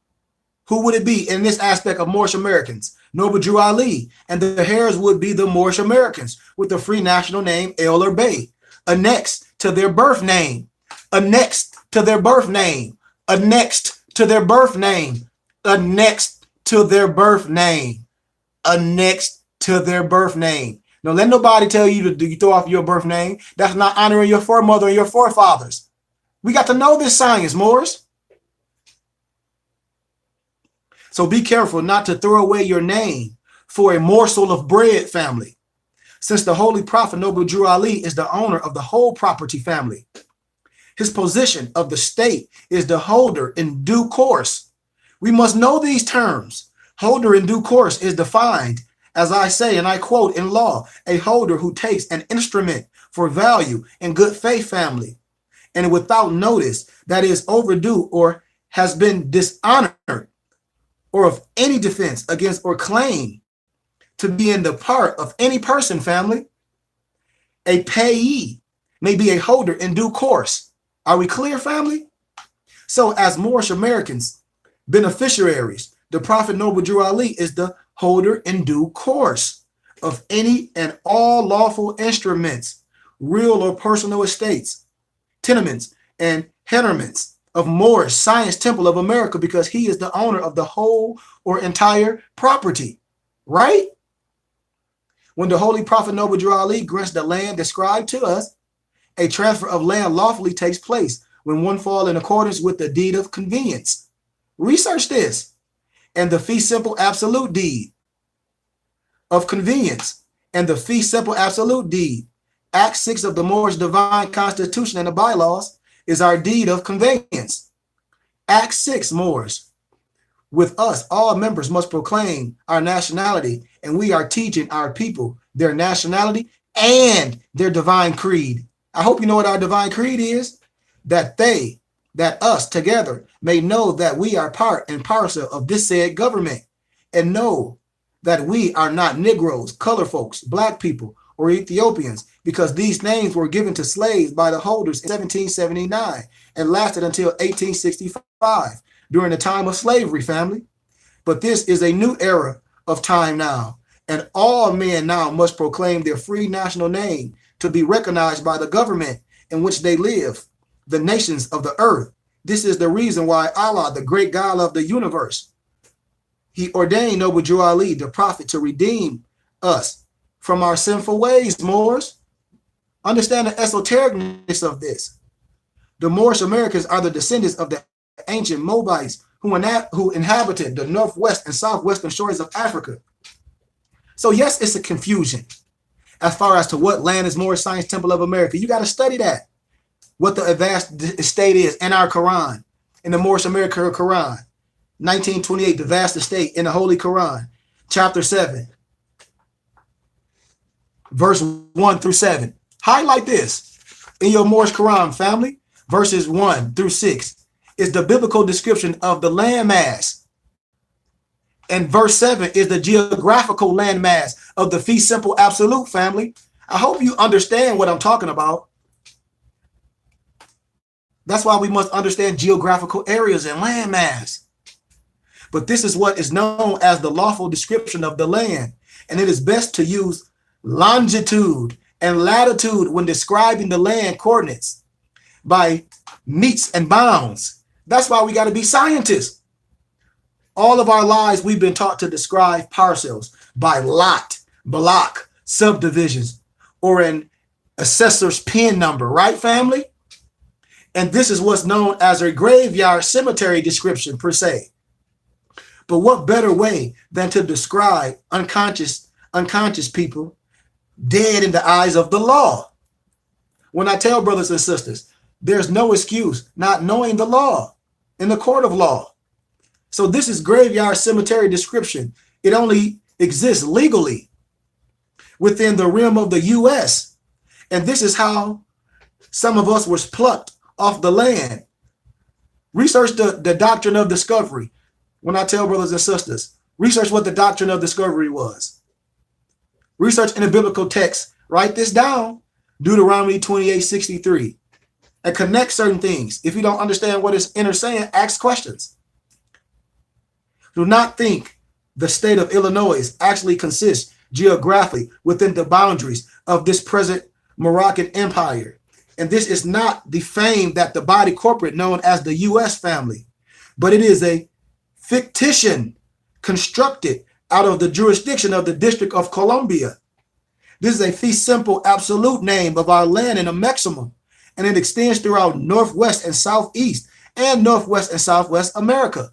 who would it be in this aspect of Moorish Americans? Noble Drew Ali, and the heirs would be the Moorish Americans with the free national name El or Bey, annexed to their birth name, annexed to their birth name, annexed to their birth name, annexed to their birth name, annexed to their birth name. Don't let nobody tell you to throw off your birth name. That's not honoring your foremother and your forefathers. We got to know this science, Moors. So be careful not to throw away your name for a morsel of bread, family. Since the Holy Prophet Noble Drew Ali is the owner of the whole property, family, his position of the state is the holder in due course. We must know these terms. Holder in due course is defined, as I say, and I quote in law, a holder who takes an instrument for value in good faith, family, and without notice that is overdue or has been dishonored, or of any defense against or claim to be in the part of any person, family. A payee may be a holder in due course. Are we clear, family? So as Moorish Americans, beneficiaries, the Prophet Noble Drew Ali is the holder in due course of any and all lawful instruments, real or personal estates, tenements, and tenements of Moorish Science Temple of America, because he is the owner of the whole or entire property, right? When the Holy Prophet Noble Drew Ali grants the land described to us, a transfer of land lawfully takes place when one falls in accordance with the deed of convenience. Research this. And the fee simple absolute deed of convenience and the fee simple absolute deed, Act 6 of the Moorish Divine Constitution and the bylaws, is our deed of conveyance. Act 6, Moors. With us, all members must proclaim our nationality, and we are teaching our people their nationality and their divine creed. I hope you know what our divine creed is, that us together may know that we are part and parcel of this said government, and know that we are not Negroes, color folks, black people, or Ethiopians, because these names were given to slaves by the holders in 1779 and lasted until 1865 during the time of slavery, family. But this is a new era of time now, and all men now must proclaim their free national name to be recognized by the government in which they live, the nations of the earth. This is the reason why Allah, the great God of the universe, he ordained Noble Drew Ali, the prophet, to redeem us from our sinful ways, Moors. Understand the esotericness of this. The Moorish Americans are the descendants of the ancient Moabites who inhabited the northwest and southwestern shores of Africa. So yes, it's a confusion as far as to what land is Moorish Science Temple of America. You got to study that, what the advanced estate is in our Quran, in the Moorish America Quran, 1928, the vast estate in the Holy Quran, chapter 7, verse 1 through 7. Highlight this in your Moorish Quran, family. Verses 1 through 6 is the biblical description of the landmass. And verse 7 is the geographical landmass of the fee simple absolute, family. I hope you understand what I'm talking about. That's why we must understand geographical areas and landmass. But this is what is known as the lawful description of the land. And it is best to use longitude and latitude when describing the land coordinates by metes and bounds. That's why we got to be scientists. All of our lives, we've been taught to describe parcels by lot, block, subdivisions, or an assessor's PIN number, right, family? And this is what's known as a graveyard cemetery description per se. But what better way than to describe unconscious people dead in the eyes of the law? When I tell brothers and sisters, there's no excuse not knowing the law in the court of law. So this is graveyard cemetery description. It only exists legally within the realm of the U.S. And this is how some of us was plucked off the land. Research the doctrine of discovery. When I tell brothers and sisters, research what the doctrine of discovery was. Research in the biblical text. Write this down. Deuteronomy 28:63. And connect certain things. If you don't understand what it's saying, ask questions. Do not think the state of Illinois actually consists geographically within the boundaries of this present Moroccan empire. And this is not the fame that the body corporate known as the U.S. family, but it is a fictition constructed out of the jurisdiction of the District of Columbia. This is a fee simple absolute name of our land in a maximum, and it extends throughout Northwest and Southeast and Northwest and Southwest America.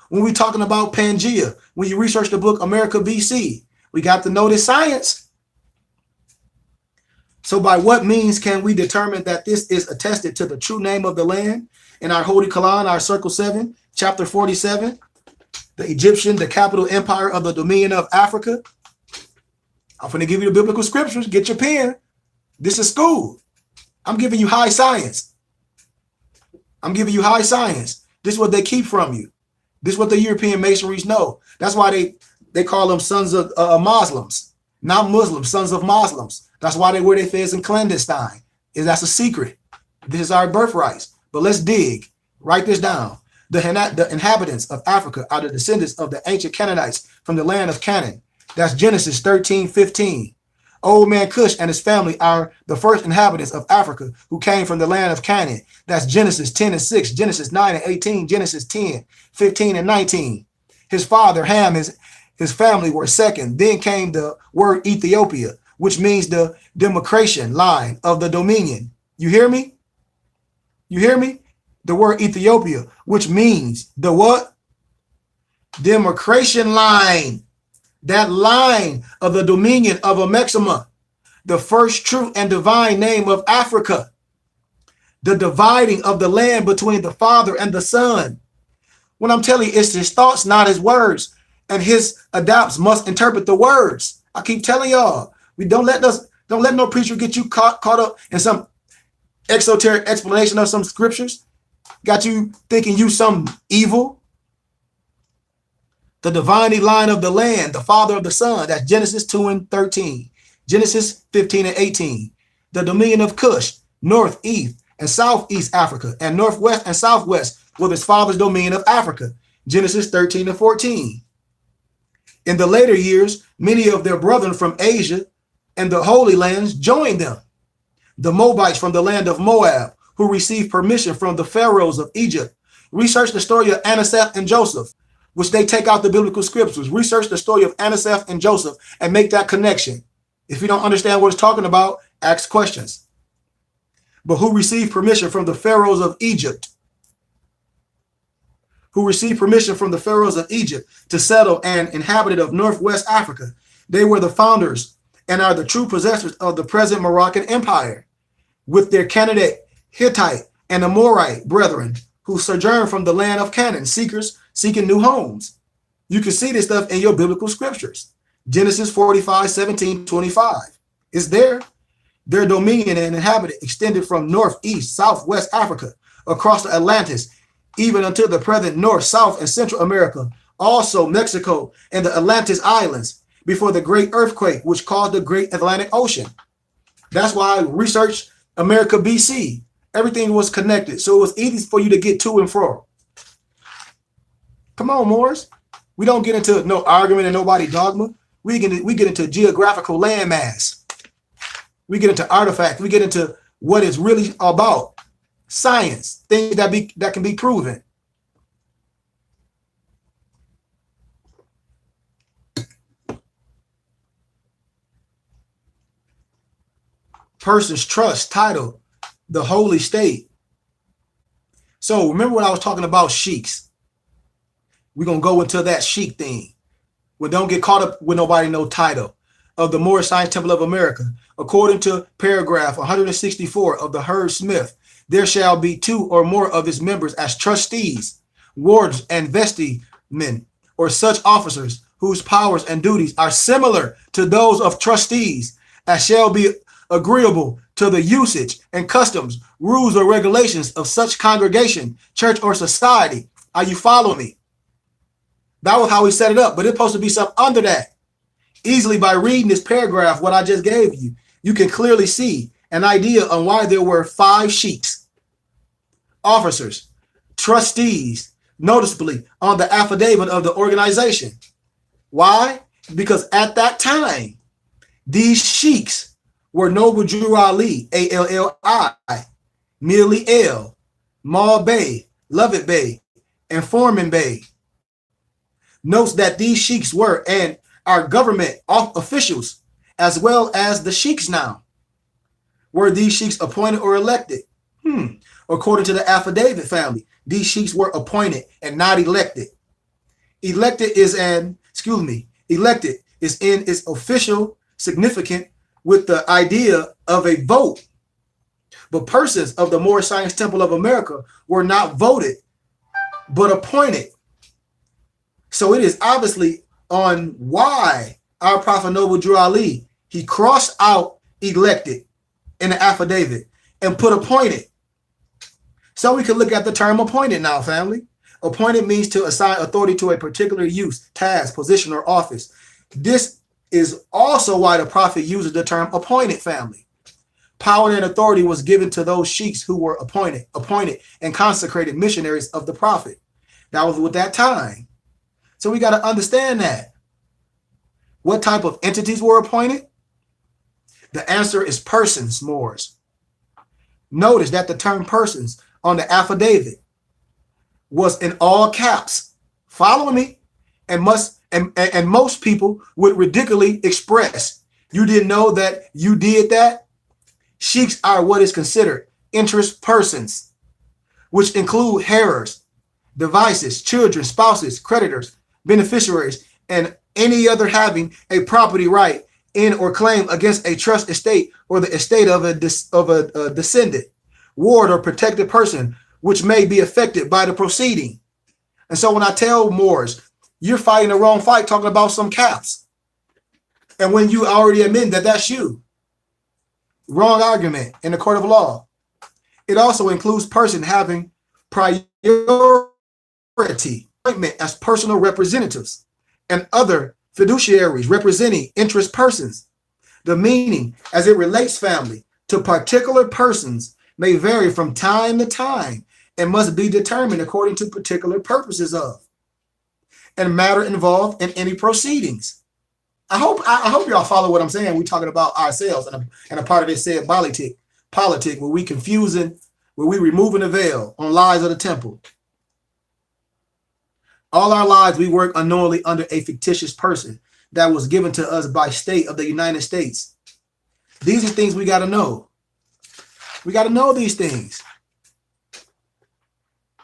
When we're talking about Pangea, when you research the book America BC, we got to know this science. So by what means can we determine that this is attested to the true name of the land? In our Holy Quran, our Circle 7, chapter 47, the Egyptian, the capital empire of the dominion of Africa. I'm going to give you the biblical scriptures. Get your pen. This is school. I'm giving you high science. I'm giving you high science. This is what they keep from you. This is what the European masonries know. That's why they call them sons of Muslims, not Muslims, sons of Muslims. That's why they wear their fez in clandestine. That's a secret. This is our birthrights. But let's dig. Write this down. The inhabitants of Africa are the descendants of the ancient Canaanites from the land of Canaan. That's Genesis 13:15. Old man Cush and his family are the first inhabitants of Africa who came from the land of Canaan. That's Genesis 10:6, Genesis 9:18, Genesis 10:15 and 19. His father Ham, his family were second. Then came the word Ethiopia, which means the demarcation line of the dominion. You hear me? You hear me? The word Ethiopia, which means the what? Demarcation line. That line of the dominion of Amexima, the first true and divine name of Africa, the dividing of the land between the Father and the Son. When I'm telling you, it's his thoughts, not his words, and his adopts must interpret the words. I keep telling y'all, we don't let no preacher get you caught up in some exoteric explanation of some scriptures. Got you thinking you some evil. The divine line of the land, the father of the son, that's Genesis 2:13, Genesis 15:18. The dominion of Cush, northeast and southeast Africa, and northwest and southwest was his father's dominion of Africa, Genesis 13:14. In the later years, many of their brethren from Asia and the Holy Lands joined them. The Moabites from the land of Moab, who received permission from the pharaohs of Egypt. Research the story of Anaseph and Joseph, which they take out the biblical scriptures. Research the story of Anaseph and Joseph and make that connection. If you don't understand what it's talking about, ask questions. But who received permission from the pharaohs of Egypt? Who received permission from the pharaohs of Egypt to settle and inhabited of Northwest Africa. They were the founders and are the true possessors of the present Moroccan Empire, with their Canaanite, Hittite, and Amorite brethren who sojourned from the land of Canaan, seekers seeking new homes. You can see this stuff in your biblical scriptures. Genesis 45:17-25. It's there. Their dominion and inhabited extended from northeast, southwest Africa, across the Atlantis, even unto the present North, South, and Central America, also Mexico and the Atlantis Islands, before the great earthquake which caused the great Atlantic Ocean. That's why I researched America BC. Everything was connected, so it was easy for you to get to and fro. Come on, Moors. We don't get into no argument and nobody dogma. We get into geographical landmass. We get into artifacts. We get into what it's really about. Science, things that can be proven. Person's trust, title, the holy state. So remember when I was talking about sheiks? We're going to go into that sheik thing. Well, don't get caught up with nobody no title of the Moorish Science Temple of America. According to paragraph 164 of the Heard Smith, there shall be 2 or more of its members as trustees, wards, and vestrymen, or such officers whose powers and duties are similar to those of trustees, as shall be agreeable to the usage and customs, rules, or regulations of such congregation, church, or society. Are you following me? That was how we set it up, but it's supposed to be something under that. Easily by reading this paragraph, what I just gave you, you can clearly see an idea on why there were 5 sheiks, officers, trustees, noticeably on the affidavit of the organization. Why? Because at that time, these sheiks were Noble Drew Ali, A-L-L-I, Millie L, Maul Bey, Lovett Bey, and Foreman Bey. Notes that these sheiks were and are government officials, as well as the sheiks now. Were these sheiks appointed or elected? According to the affidavit family, these sheiks were appointed and not elected. Elected is in its official significance with the idea of a vote. But persons of the Moorish Science Temple of America were not voted, but appointed. So it is obviously on why our Prophet Noble Drew Ali, he crossed out elected in the affidavit and put appointed. So we can look at the term appointed now, family. Appointed means to assign authority to a particular use, task, position, or office. This is also why the Prophet uses the term appointed, family. Power and authority was given to those sheiks who were appointed and consecrated missionaries of the Prophet. That was with that time. So we got to understand that. What type of entities were appointed? The answer is persons, Moors. Notice that the term persons on the affidavit was in all caps. Follow me? And most people would ridiculously express, you didn't know that you did that? Sheiks are what is considered interest persons, which include heirers, devices, children, spouses, creditors, beneficiaries, and any other having a property right in or claim against a trust estate or the estate of a descendant, ward, or protected person, which may be affected by the proceeding. And so when I tell Moors, you're fighting the wrong fight, talking about some caps. And when you already admit that that's you, wrong argument in the court of law. It also includes person having priority appointment as personal representatives and other fiduciaries representing interest persons. The meaning as it relates, family, to particular persons may vary from time to time and must be determined according to particular purposes of and matter involved in any proceedings. I hope y'all follow what I'm saying. We're talking about ourselves, and a part of this said politic, where we confusing, where we removing the veil on lies of the temple. All our lives we work unknowingly under a fictitious person that was given to us by state of the United States. These are things we got to know. We got to know these things.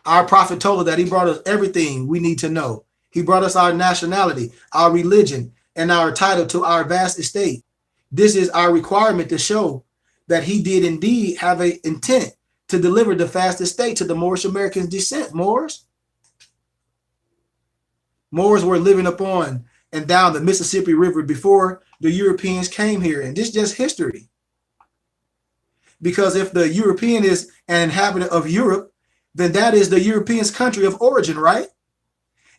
Our prophet told us that he brought us everything we need to know. He brought us our nationality, our religion, and our title to our vast estate. This is our requirement to show that he did indeed have an intent to deliver the vast estate to the Moorish Americans' descent. Moors were living upon and down the Mississippi River before the Europeans came here. And this is just history. Because if the European is an inhabitant of Europe, then that is the European's country of origin, right?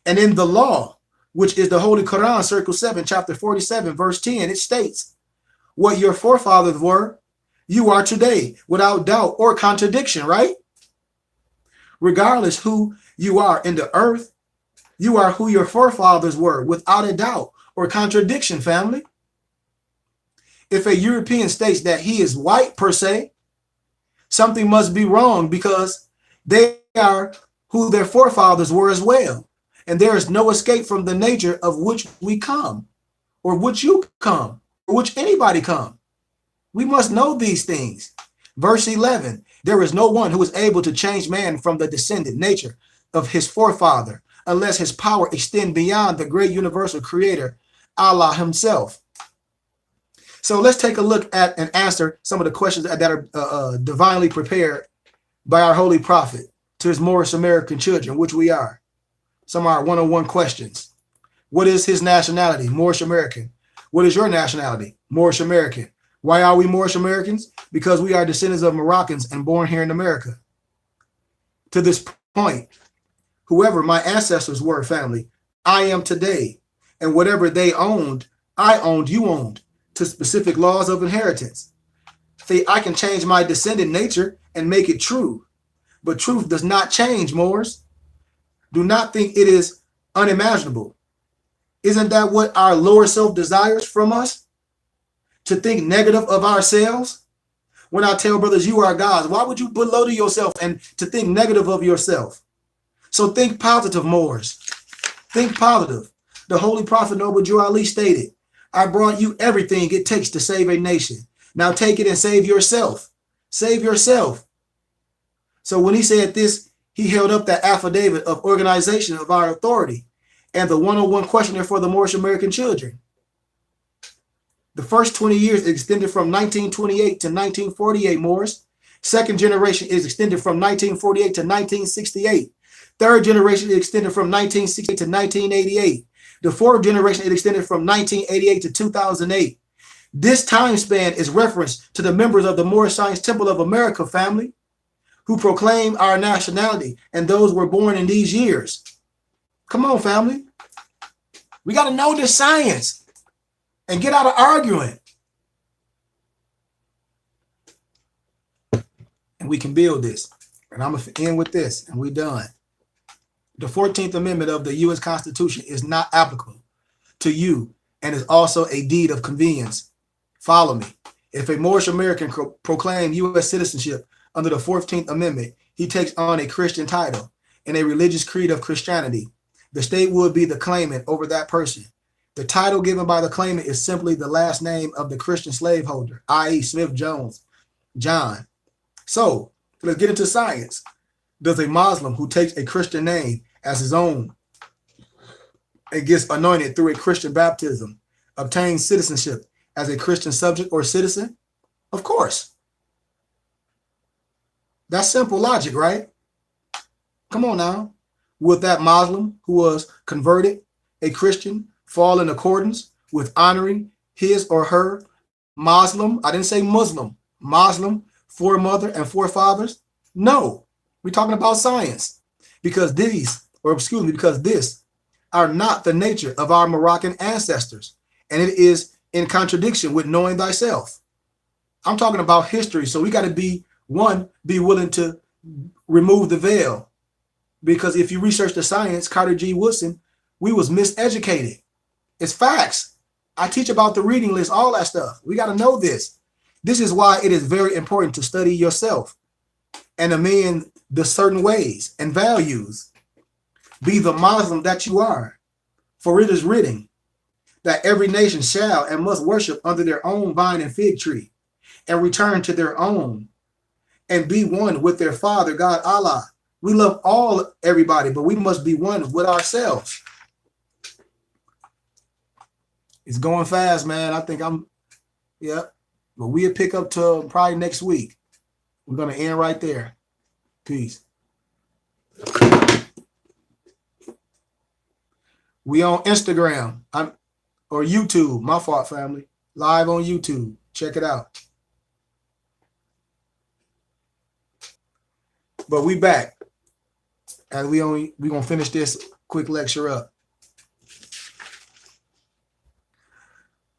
And in the law, which is the Holy Quran, Circle 7, chapter 47, verse 10, it states, what your forefathers were, you are today, without doubt or contradiction, right? Regardless who you are in the earth, you are who your forefathers were, without a doubt or contradiction, family. If a European states that he is white per se, something must be wrong because they are who their forefathers were as well. And there is no escape from the nature of which we come, or which you come, or which anybody come. We must know these things. Verse 11, there is no one who is able to change man from the descendant nature of his forefather, unless his power extend beyond the great universal creator, Allah himself. So let's take a look at and answer some of the questions that are divinely prepared by our holy prophet to his Moorish American children, which we are. Some are one-on-one questions. What is his nationality? Moorish American. What is your nationality? Moorish American. Why are we Moorish Americans? Because we are descendants of Moroccans and born here in America. To this point, whoever my ancestors were, family, I am today. And whatever they owned, I owned, you owned, to specific laws of inheritance. See, I can change my descendant nature and make it true. But truth does not change, Moors. Do not think it is unimaginable. Isn't that what our lower self desires from us? To think negative of ourselves? When I tell brothers, you are gods, why would you belittle yourself and to think negative of yourself? So think positive, Moors. Think positive. The Holy Prophet Noble Drew Ali stated, I brought you everything it takes to save a nation. Now take it and save yourself. Save yourself. So when he said this, he held up that affidavit of organization of our authority and the 101 questionnaire for the Moorish American children. The first 20 years extended from 1928 to 1948, Moors. Second generation is extended from 1948 to 1968. Third generation is extended from 1968 to 1988. The fourth generation is extended from 1988 to 2008. This time span is reference to the members of the Moorish Science Temple of America family who proclaim our nationality and those were born in these years. Come on, family. We got to know this science and get out of arguing. And we can build this. And I'm going to end with this, and we're done. The 14th Amendment of the U.S. Constitution is not applicable to you and is also a deed of convenience. Follow me. If a Moorish American proclaims U.S. citizenship under the 14th Amendment, he takes on a Christian title and a religious creed of Christianity. The state would be the claimant over that person. The title given by the claimant is simply the last name of the Christian slaveholder, i.e. Smith Jones, John. So let's get into science. Does a Muslim who takes a Christian name as his own and gets anointed through a Christian baptism obtain citizenship as a Christian subject or citizen? Of course. That's simple logic, right? Come on now. Would that Muslim who was converted a Christian fall in accordance with honoring his or her Muslim, I didn't say Muslim, Muslim foremother and forefathers? No, we're talking about science because because this are not the nature of our Moroccan ancestors, and it is in contradiction with knowing thyself. I'm talking about history, so we got to be willing to remove the veil, because if you research the science, Carter G. Woodson, we was miseducated. It's facts. I teach about the reading list, all that stuff. We got to know this. This is why it is very important to study yourself and amend the certain ways and values. Be the Muslim that you are. For it is written that every nation shall and must worship under their own vine and fig tree and return to their own and be one with their Father, God Allah. We love everybody, but we must be one with ourselves. It's going fast, man. I think but we'll pick up to probably next week. We're going to end right there. Peace. We on Instagram or YouTube. My fault, family. Live on YouTube. Check it out. But we back. And we gonna finish this quick lecture up.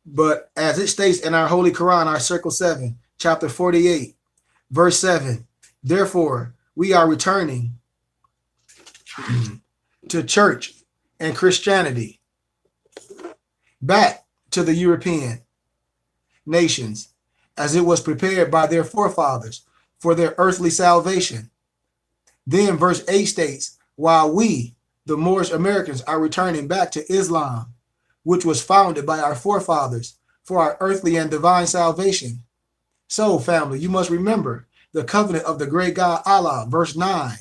But as it states in our Holy Quran, our Circle 7, chapter 48, verse 7, therefore we are returning to church and Christianity back to the European nations as it was prepared by their forefathers for their earthly salvation. Then verse 8 states, while we, the Moorish Americans, are returning back to Islam, which was founded by our forefathers for our earthly and divine salvation. So, family, you must remember the covenant of the great God Allah, verse 9.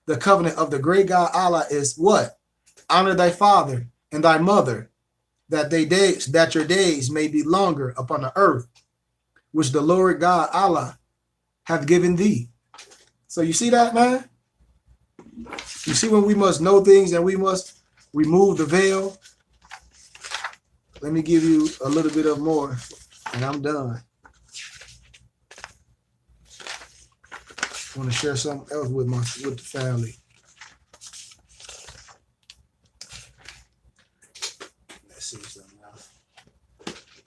The covenant of the great God Allah is what? Honor thy father and thy mother, that your days may be longer upon the earth, which the Lord God Allah hath given thee. So you see that, man? You see when we must know things and we must remove the veil. Let me give you a little bit of more and I'm done. I want to share something else with the family. Let's see something else.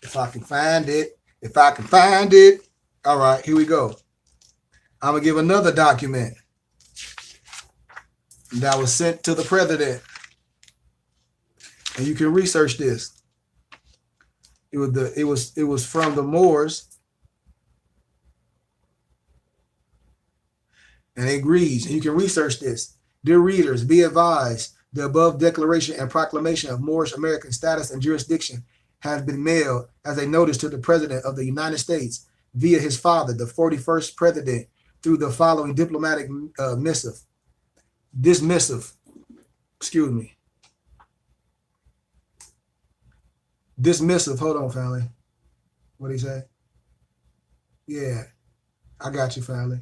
If I can find it. If I can find it. All right, here we go. I'm gonna give another document that was sent to the president, and you can research this. It was from the Moors, and it agrees. And you can research this. Dear readers, be advised: the above declaration and proclamation of Moorish American status and jurisdiction has been mailed as a notice to the President of the United States via his father, the 41st President, through the following diplomatic missive. This missive, excuse me. This missive, hold on, family. What did he say? Yeah, I got you, family.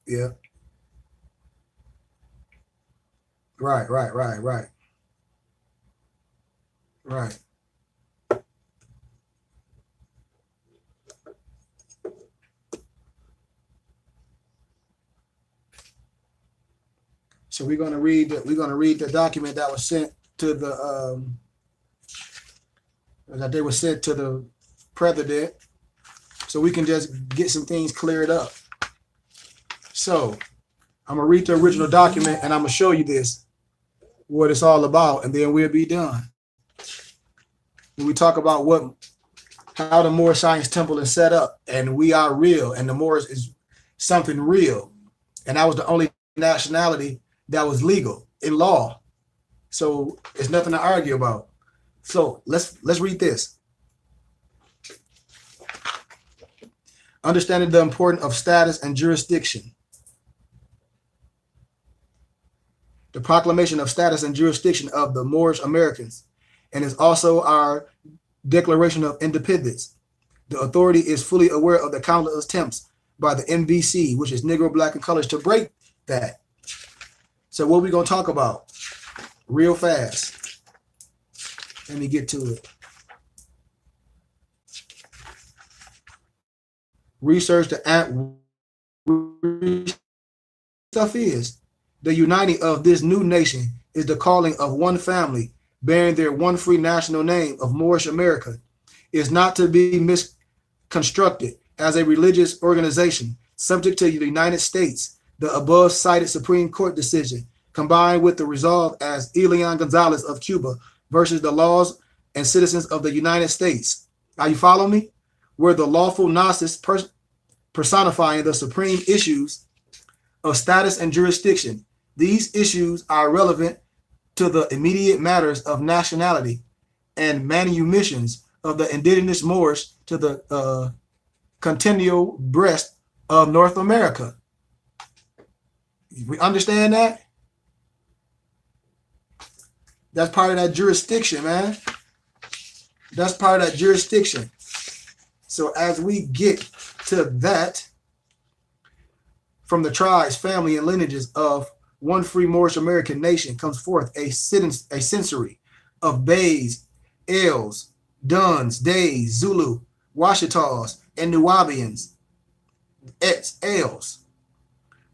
Yeah. Right. Right. So we're gonna read the document that was sent to the that they were sent to the president, so we can just get some things cleared up. So I'm gonna read the original document and I'm gonna show you this, what it's all about, and then we'll be done. When we talk about how the Moorish Science Temple is set up, and we are real, and the Moorish is something real, and that was the only nationality that was legal in law. So it's nothing to argue about. So let's read this. Understanding the importance of status and jurisdiction. The proclamation of status and jurisdiction of the Moorish Americans, and is also our Declaration of Independence. The authority is fully aware of the countless attempts by the NBC, which is Negro, Black, and Colors, to break that. So what are we going to talk about real fast? Let me get to it. Research the stuff is the uniting of this new nation is the calling of one family bearing their one free national name of Moorish America, is not to be misconstructed as a religious organization subject to the United States. The above cited Supreme Court decision, combined with the resolve as Elian Gonzalez of Cuba versus the laws and citizens of the United States. Are you follow me? Where the lawful Gnosis personifying the supreme issues of status and jurisdiction. These issues are relevant to the immediate matters of nationality and manumissions of the indigenous Moorish to the continual breast of North America. We understand that? That's part of that jurisdiction, man. That's part of that jurisdiction. So as we get to that, from the tribes, family, and lineages of one free Moorish American nation comes forth a sensory of Bays, Els, Duns, Days, Zulu, Washitas, and Nubians, Els.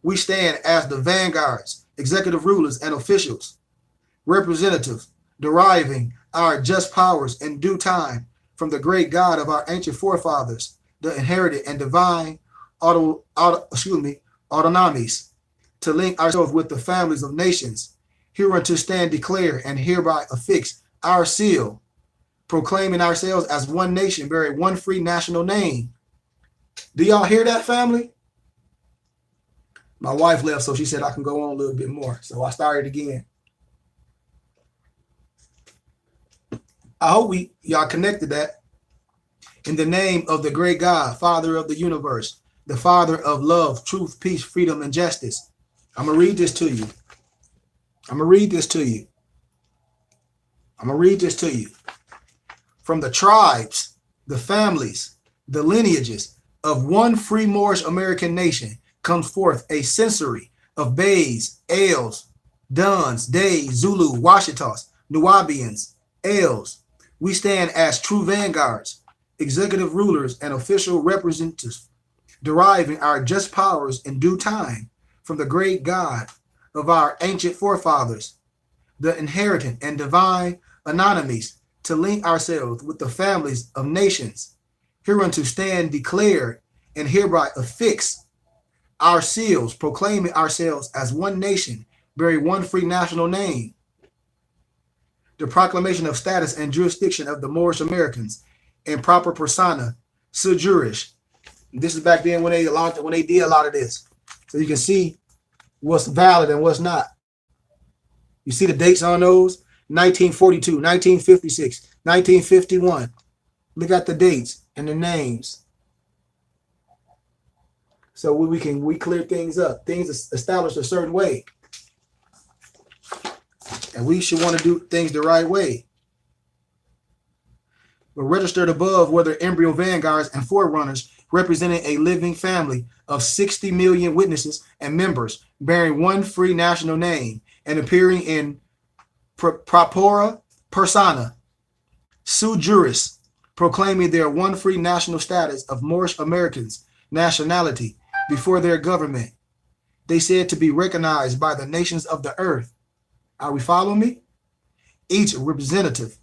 We stand as the vanguards, executive rulers, and officials, representatives, deriving our just powers in due time from the great God of our ancient forefathers, the inherited and divine autonomies, to link ourselves with the families of nations, hereunto stand declare and hereby affix our seal, proclaiming ourselves as one nation, bearing one free national name. Do y'all hear that, family? My wife left, so she said I can go on a little bit more. So I started again. I hope y'all connected that. In the name of the great God, Father of the universe, the Father of love, truth, peace, freedom, and justice. I'm going to read this to you. I'm going to read this to you. I'm going to read this to you. From the tribes, the families, the lineages of one free Moorish American nation comes forth a sensory of Bays, Els, Duns, Days, Zulu, Washitas, Nubians, Els. We stand as true vanguards, executive rulers, and official representatives, deriving our just powers in due time from the great God of our ancient forefathers, the inherent and divine anonymies, to link ourselves with the families of nations, hereunto stand declared and hereby affix our seals, proclaiming ourselves as one nation, bearing one free national name. The proclamation of status and jurisdiction of the Moorish Americans in proper persona, sujurish. This is back then when they did a lot of this, so you can see what's valid and what's not. You see the dates on those: 1942, 1956, 1951. Look at the dates and the names. So we clear things up. Things established a certain way. And we should want to do things the right way. But registered above were the embryo vanguards and forerunners, representing a living family of 60 million witnesses and members, bearing one free national name and appearing in propria persona, sui juris, proclaiming their one free national status of Moorish Americans nationality before their government. They said to be recognized by the nations of the earth. Are we following me? Each representative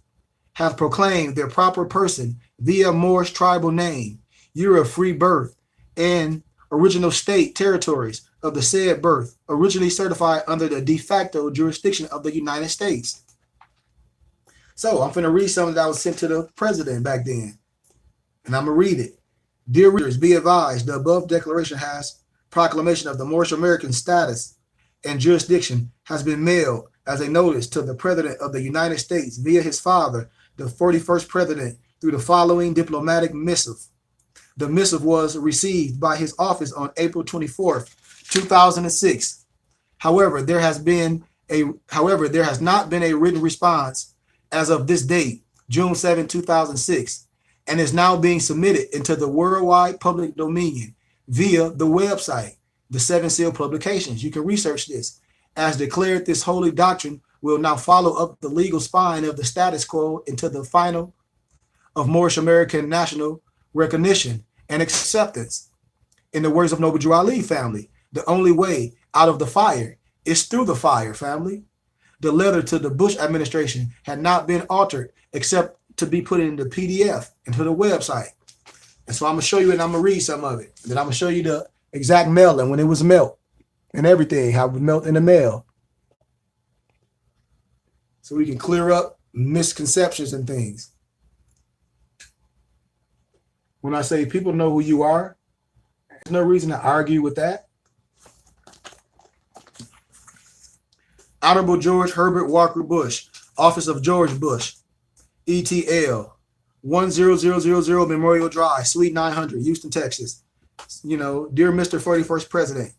have proclaimed their proper person via Moorish tribal name, year of free birth, and original state territories of the said birth, originally certified under the de facto jurisdiction of the United States. So I'm going to read something that was sent to the president back then, and I'm going to read it. Dear readers, be advised, the above declaration has proclamation of the Moorish American status and jurisdiction has been mailed as a notice to the President of the United States via his father, the 41st President, through the following diplomatic missive. The missive was received by his office on April 24th, 2006. However, there has not been a written response as of this date, June 7, 2006, and is now being submitted into the worldwide public domain via the website, the Seven Seal Publications. You can research this. As declared, this holy doctrine will now follow up the legal spine of the status quo into the final of Moorish American national recognition and acceptance. In the words of Noble Drew Ali, family, the only way out of the fire is through the fire, family. The letter to the Bush administration had not been altered except to be put in the PDF into the website. And so I'm going to show you, and I'm going to read some of it. And then I'm going to show you the exact mailing when it was mailed and everything, how it was mailed in the mail. So we can clear up misconceptions and things. When I say people know who you are, there's no reason to argue with that. Honorable George Herbert Walker Bush, Office of George Bush, ETL, 10000 Memorial Drive, Suite 900, Houston, Texas. You know, dear Mr. 41st President.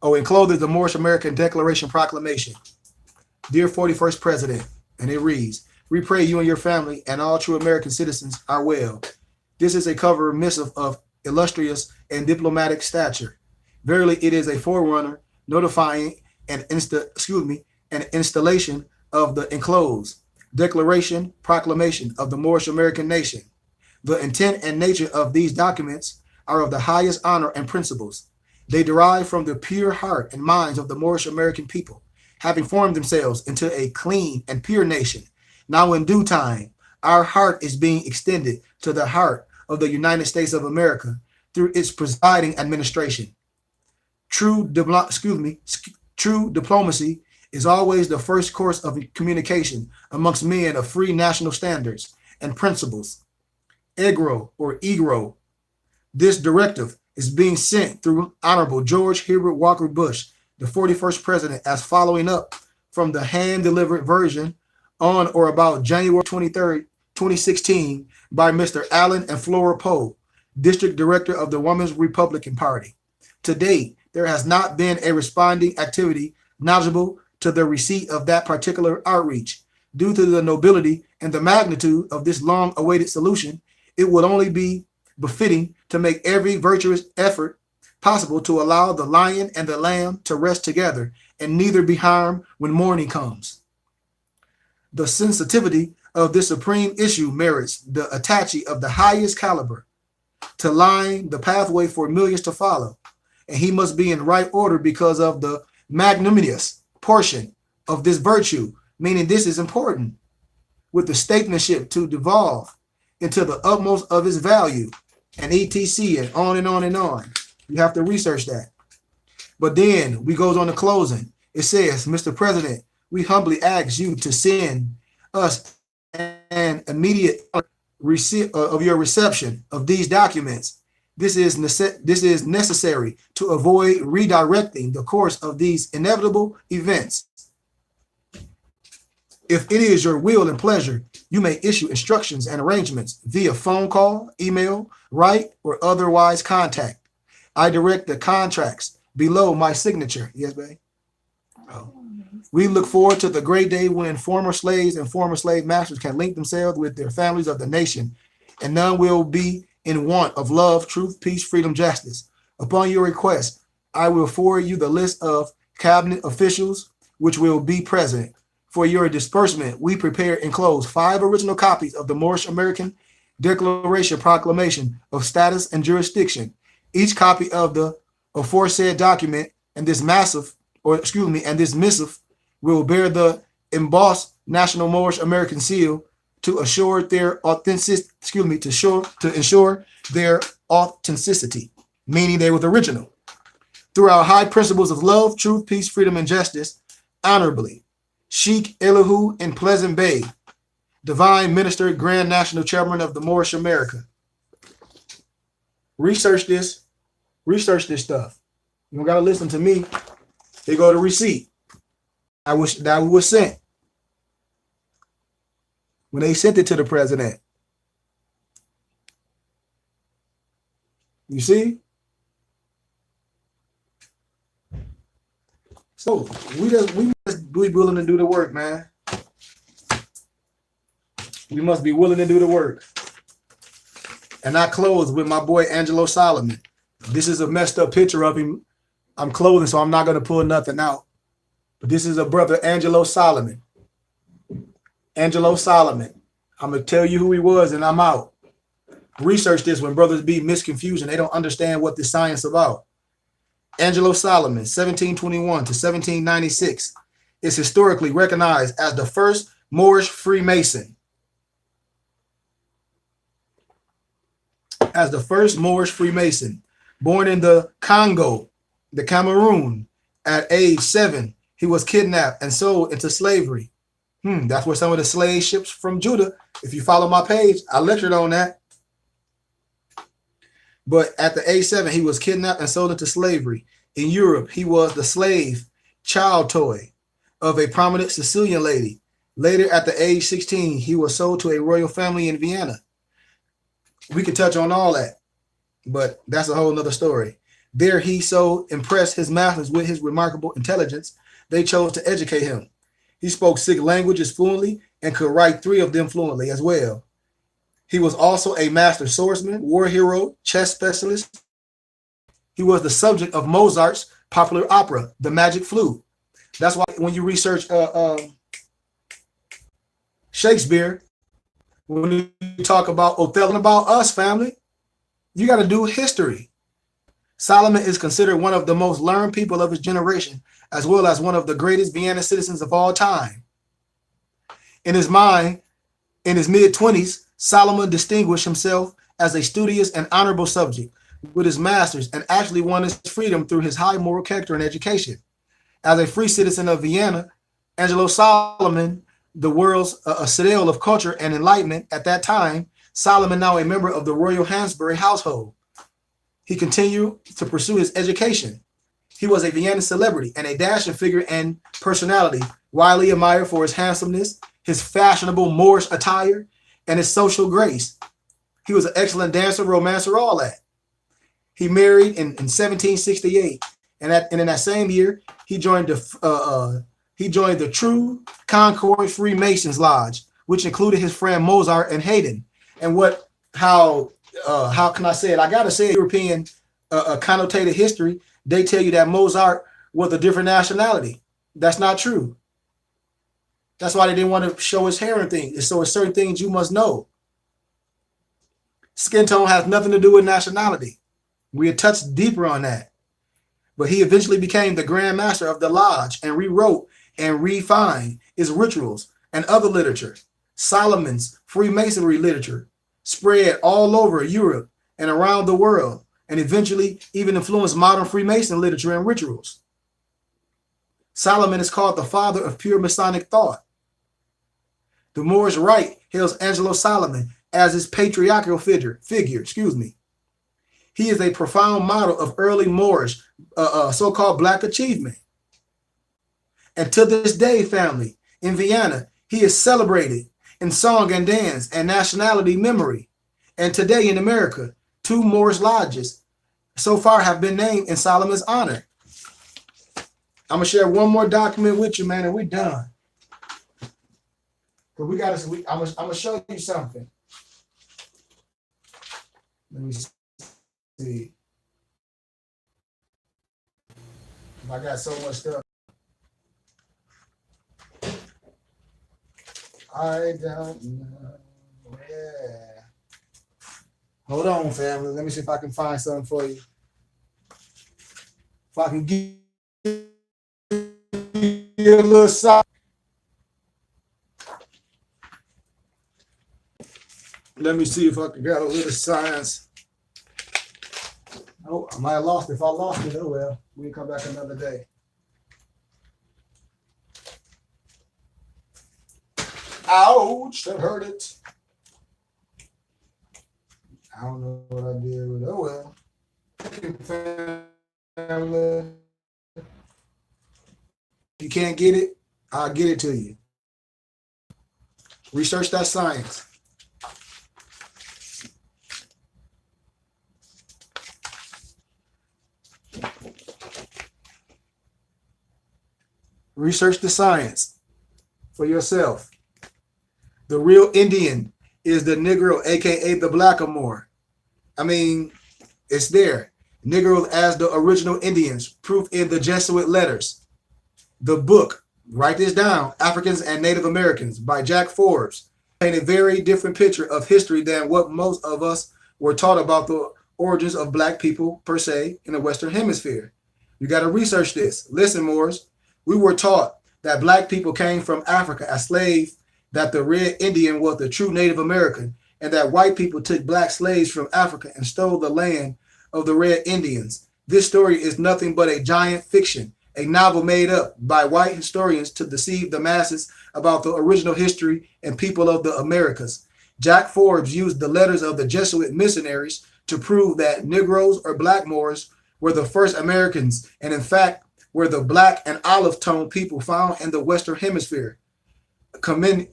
Oh, enclosed is the Moorish American Declaration Proclamation. Dear 41st President, and it reads, we pray you and your family and all true American citizens are well. This is a cover missive of illustrious and diplomatic stature. Verily, it is a forerunner notifying an installation of the enclosed Declaration Proclamation of the Moorish American Nation. The intent and nature of these documents are of the highest honor and principles. They derive from the pure heart and minds of the Moorish American people, having formed themselves into a clean and pure nation. Now in due time, our heart is being extended to the heart of the United States of America through its presiding administration. True diplomacy is always the first course of communication amongst men of free national standards and principles. EGRO. This directive is being sent through Honorable George Herbert Walker Bush, the 41st President, as following up from the hand-delivered version on or about January 23rd, 2016 by Mr. Allen and Flora Poe, District Director of the Women's Republican Party. To date, there has not been a responding activity knowledgeable to the receipt of that particular outreach. Due to the nobility and the magnitude of this long-awaited solution, it would only be befitting to make every virtuous effort possible to allow the lion and the lamb to rest together and neither be harmed when morning comes. The sensitivity of this supreme issue merits the attache of the highest caliber to line the pathway for millions to follow. And he must be in right order because of the magnanimous portion of this virtue, meaning this is important, with the statesmanship to devolve into the utmost of its value, and etc. and on and on and on. You have to research that. But then we goes on to closing. It says, Mr. President, we humbly ask you to send us an immediate receipt of your reception of these documents. This is necessary to avoid redirecting the course of these inevitable events. If it is your will and pleasure, you may issue instructions and arrangements via phone call, email, write, or otherwise contact. I direct the contracts below my signature. Yes, babe? Oh. We look forward to the great day when former slaves and former slave masters can link themselves with their families of the nation, and none will be in want of love, truth, peace, freedom, justice. Upon your request, I will forward you the list of cabinet officials which will be present. For your disbursement, we prepare and enclose 5 original copies of the Moorish American Declaration Proclamation of Status and Jurisdiction. Each copy of the aforesaid document and this missive will bear the embossed National Moorish American seal to assure their authenticity, to ensure their authenticity, meaning they were the original. Through our high principles of love, truth, peace, freedom, and justice, honorably, Sheikh Elihu and Pleasant Bay, Divine Minister, Grand National Chairman of the Moorish America. Research this stuff. You don't gotta listen to me. They go to receipt. That was sent. When they sent it to the president. You see? So we must be willing to do the work, man. We must be willing to do the work. And I close with my boy Angelo Solomon. This is a messed up picture of him. I'm closing, so I'm not going to pull nothing out. But this is a brother, Angelo Solomon. Angelo Solomon. I'm going to tell you who he was, and I'm out. Research this when brothers be misconfusion. They don't understand what this science is about. Angelo Solomon, 1721 to 1796, is historically recognized as the first Moorish Freemason. As the first Moorish Freemason, born in the Congo, the Cameroon, at age 7, he was kidnapped and sold into slavery. That's where some of the slave ships from Judah, if you follow my page, I lectured on that. But at the age 7, he was kidnapped and sold into slavery. In Europe, he was the slave child toy of a prominent Sicilian lady. Later, at the age 16, he was sold to a royal family in Vienna. We could touch on all that, but that's a whole nother story. There, he so impressed his masters with his remarkable intelligence, they chose to educate him. He spoke 6 languages fluently and could write 3 of them fluently as well. He was also a master swordsman, war hero, chess specialist. He was the subject of Mozart's popular opera, The Magic Flute. That's why when you research Shakespeare, when you talk about Othello and about us, family, you got to do history. Solomon is considered one of the most learned people of his generation, as well as one of the greatest Vienna citizens of all time. In his mind, in his mid-20s, Solomon distinguished himself as a studious and honorable subject with his masters and actually won his freedom through his high moral character and education. As a free citizen of Vienna, Angelo Solomon, the world's citadel of culture and enlightenment at that time, Solomon now a member of the Royal Hansbury household. He continued to pursue his education. He was a Vienna celebrity and a dashing figure and personality, widely admired for his handsomeness, his fashionable Moorish attire, and his social grace. He was an excellent dancer, romancer, all that. He married in 1768, and in that same year, he joined the True Concord Freemasons Lodge, which included his friend Mozart and Haydn. And how can I say it? I gotta say, European connotated history, they tell you that Mozart was a different nationality. That's not true. That's why they didn't want to show his hair and things. So it's certain things you must know. Skin tone has nothing to do with nationality. We had touched deeper on that. But he eventually became the Grand Master of the Lodge and rewrote and refined its rituals and other literature. Solomon's Freemasonry literature spread all over Europe and around the world, and eventually even influenced modern Freemason literature and rituals. Solomon is called the father of pure Masonic thought. The Moorish Rite hails Angelo Solomon as his patriarchal figure. He is a profound model of early Moorish, so-called Black achievement. And to this day, family, in Vienna, he is celebrated in song and dance and nationality memory. And today in America, 2 Moorish lodges so far have been named in Solomon's honor. I'm gonna share one more document with you, man, and we're done. Cause I'm gonna show you something. Let me see. I got so much stuff. I don't know. Yeah. Hold on, family. Let me see if I can find something for you. If I can give you a little side. Let me see if I can get a little science. Oh, I might have lost it. If I lost it, oh well. We can come back another day. Ouch, that hurt it. I don't know what I did with it. Oh well. If you can't get it, I'll get it to you. Research that science. Research the science for yourself. The real Indian is the Negro, aka the Blackamoor. I mean, it's there. Negroes as the original Indians, proof in the Jesuit letters. The book, write this down, Africans and Native Americans by Jack Forbes, paint a very different picture of history than what most of us were taught about the origins of Black people per se in the Western Hemisphere. You got to research this. Listen, Moors, we were taught that Black people came from Africa as slaves, that the Red Indian was the true Native American, and that white people took Black slaves from Africa and stole the land of the Red Indians. This story is nothing but a giant fiction, a novel made up by white historians to deceive the masses about the original history and people of the Americas. Jack Forbes used the letters of the Jesuit missionaries to prove that Negroes or Black Moors were the first Americans, and in fact, were the Black and olive tone people found in the Western Hemisphere. Commenting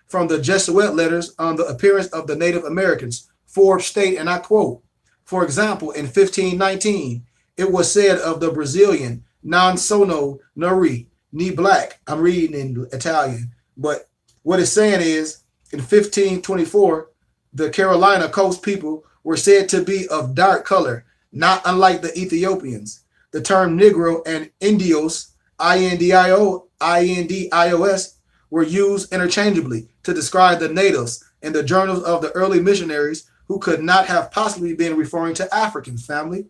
from the Jesuit letters on the appearance of the Native Americans, Forbes state, and I quote, for example, in 1519, it was said of the Brazilian, non sono neri, ni black. I'm reading in Italian, but what it's saying is, in 1524, the Carolina coast people were said to be of dark color, not unlike the Ethiopians. The term Negro and Indios, I-N-D-I-O-S, were used interchangeably to describe the natives in the journals of the early missionaries who could not have possibly been referring to Africans, family.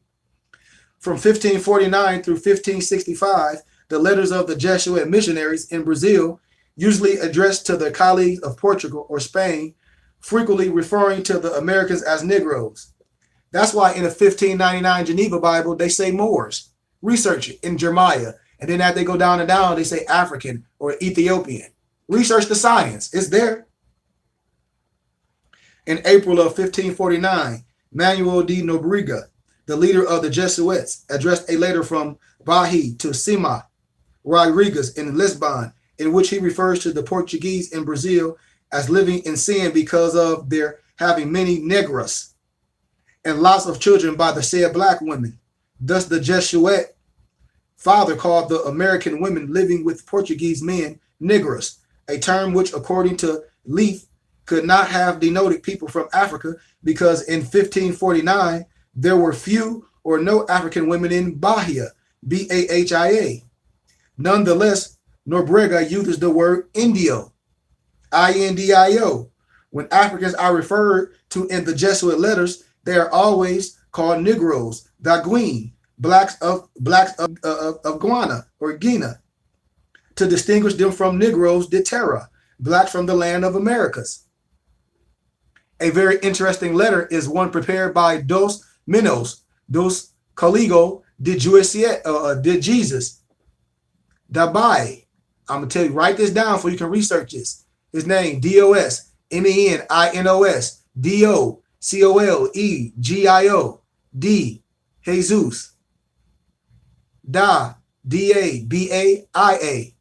From 1549 through 1565, the letters of the Jesuit missionaries in Brazil, usually addressed to their colleagues of Portugal or Spain, frequently referring to the Americans as Negroes. That's why in the 1599 Geneva Bible, they say Moors. Research it in Jeremiah. And then as they go down and down, they say African or Ethiopian. Research the science. It's there. In April of 1549, Manuel de Nobrega, the leader of the Jesuits, addressed a letter from Bahia to Sima Rodrigues in Lisbon, in which he refers to the Portuguese in Brazil as living in sin because of their having many negras and lots of children by the said Black women. Thus the Jesuit father called the American women living with Portuguese men negras, a term which, according to Leith, could not have denoted people from Africa because in 1549, there were few or no African women in Bahia, Bahia. Nonetheless, Nobrega uses the word Indio, Indio. When Africans are referred to in the Jesuit letters, they are always called Negroes, Daguin, blacks of Guiana or Guinea, to distinguish them from Negroes de Terra, blacks from the land of Americas. A very interesting letter is one prepared by Dos Minos, Dos Coligo de Jesus, Dabai. I'm going to tell you, write this down so you can research this. His name, DOS, MENINOS, DOCOLEGIO, D, Jesus, Da, DABAIA.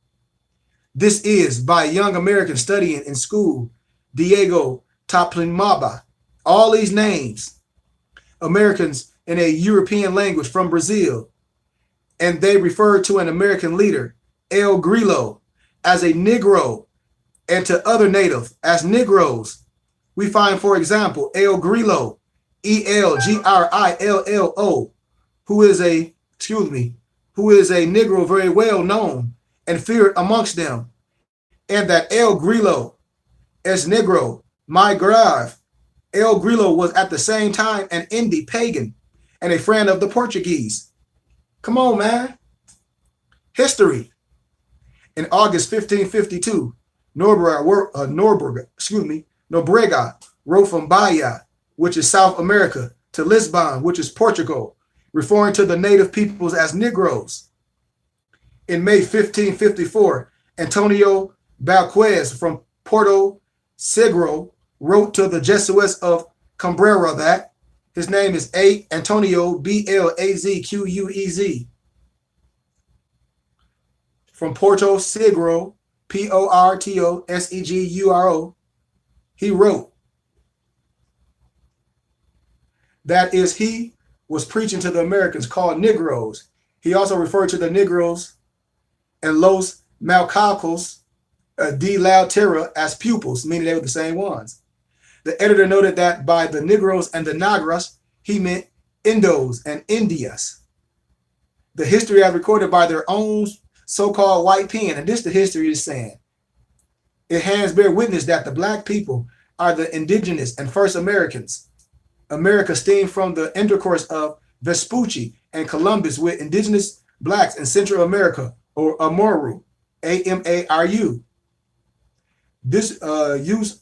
This is by young Americans studying in school, Diego Taplinmaba. All these names, Americans in a European language from Brazil, and they refer to an American leader, El Grillo, as a Negro, and to other native as Negroes. We find, for example, El Grillo, ELGRILLO, who is a Negro very well known and feared amongst them, and that El Grillo es Negro, my grave. El Grillo was at the same time an Indi pagan and a friend of the Portuguese. Come on, man. History. In August 1552, Nobrega wrote from Bahia, which is South America, to Lisbon, which is Portugal, referring to the native peoples as Negroes. In May 1554, Antonio Balquez from Porto Seguro wrote to the Jesuits of Cambrera that his name is Antonio Blazquez from Porto Seguro, Portoseguro. He wrote that is he was preaching to the Americans called Negroes. He also referred to the Negroes and Los Malcalcos de la Terra as pupils, meaning they were the same ones. The editor noted that by the Negroes and the Negras, he meant Indos and Indias. The history as recorded by their own so-called white pen, and this the history is saying. It hands bear witness that the black people are the indigenous and first Americans. America stemmed from the intercourse of Vespucci and Columbus with indigenous blacks in Central America, or Amaru, Amaru. This use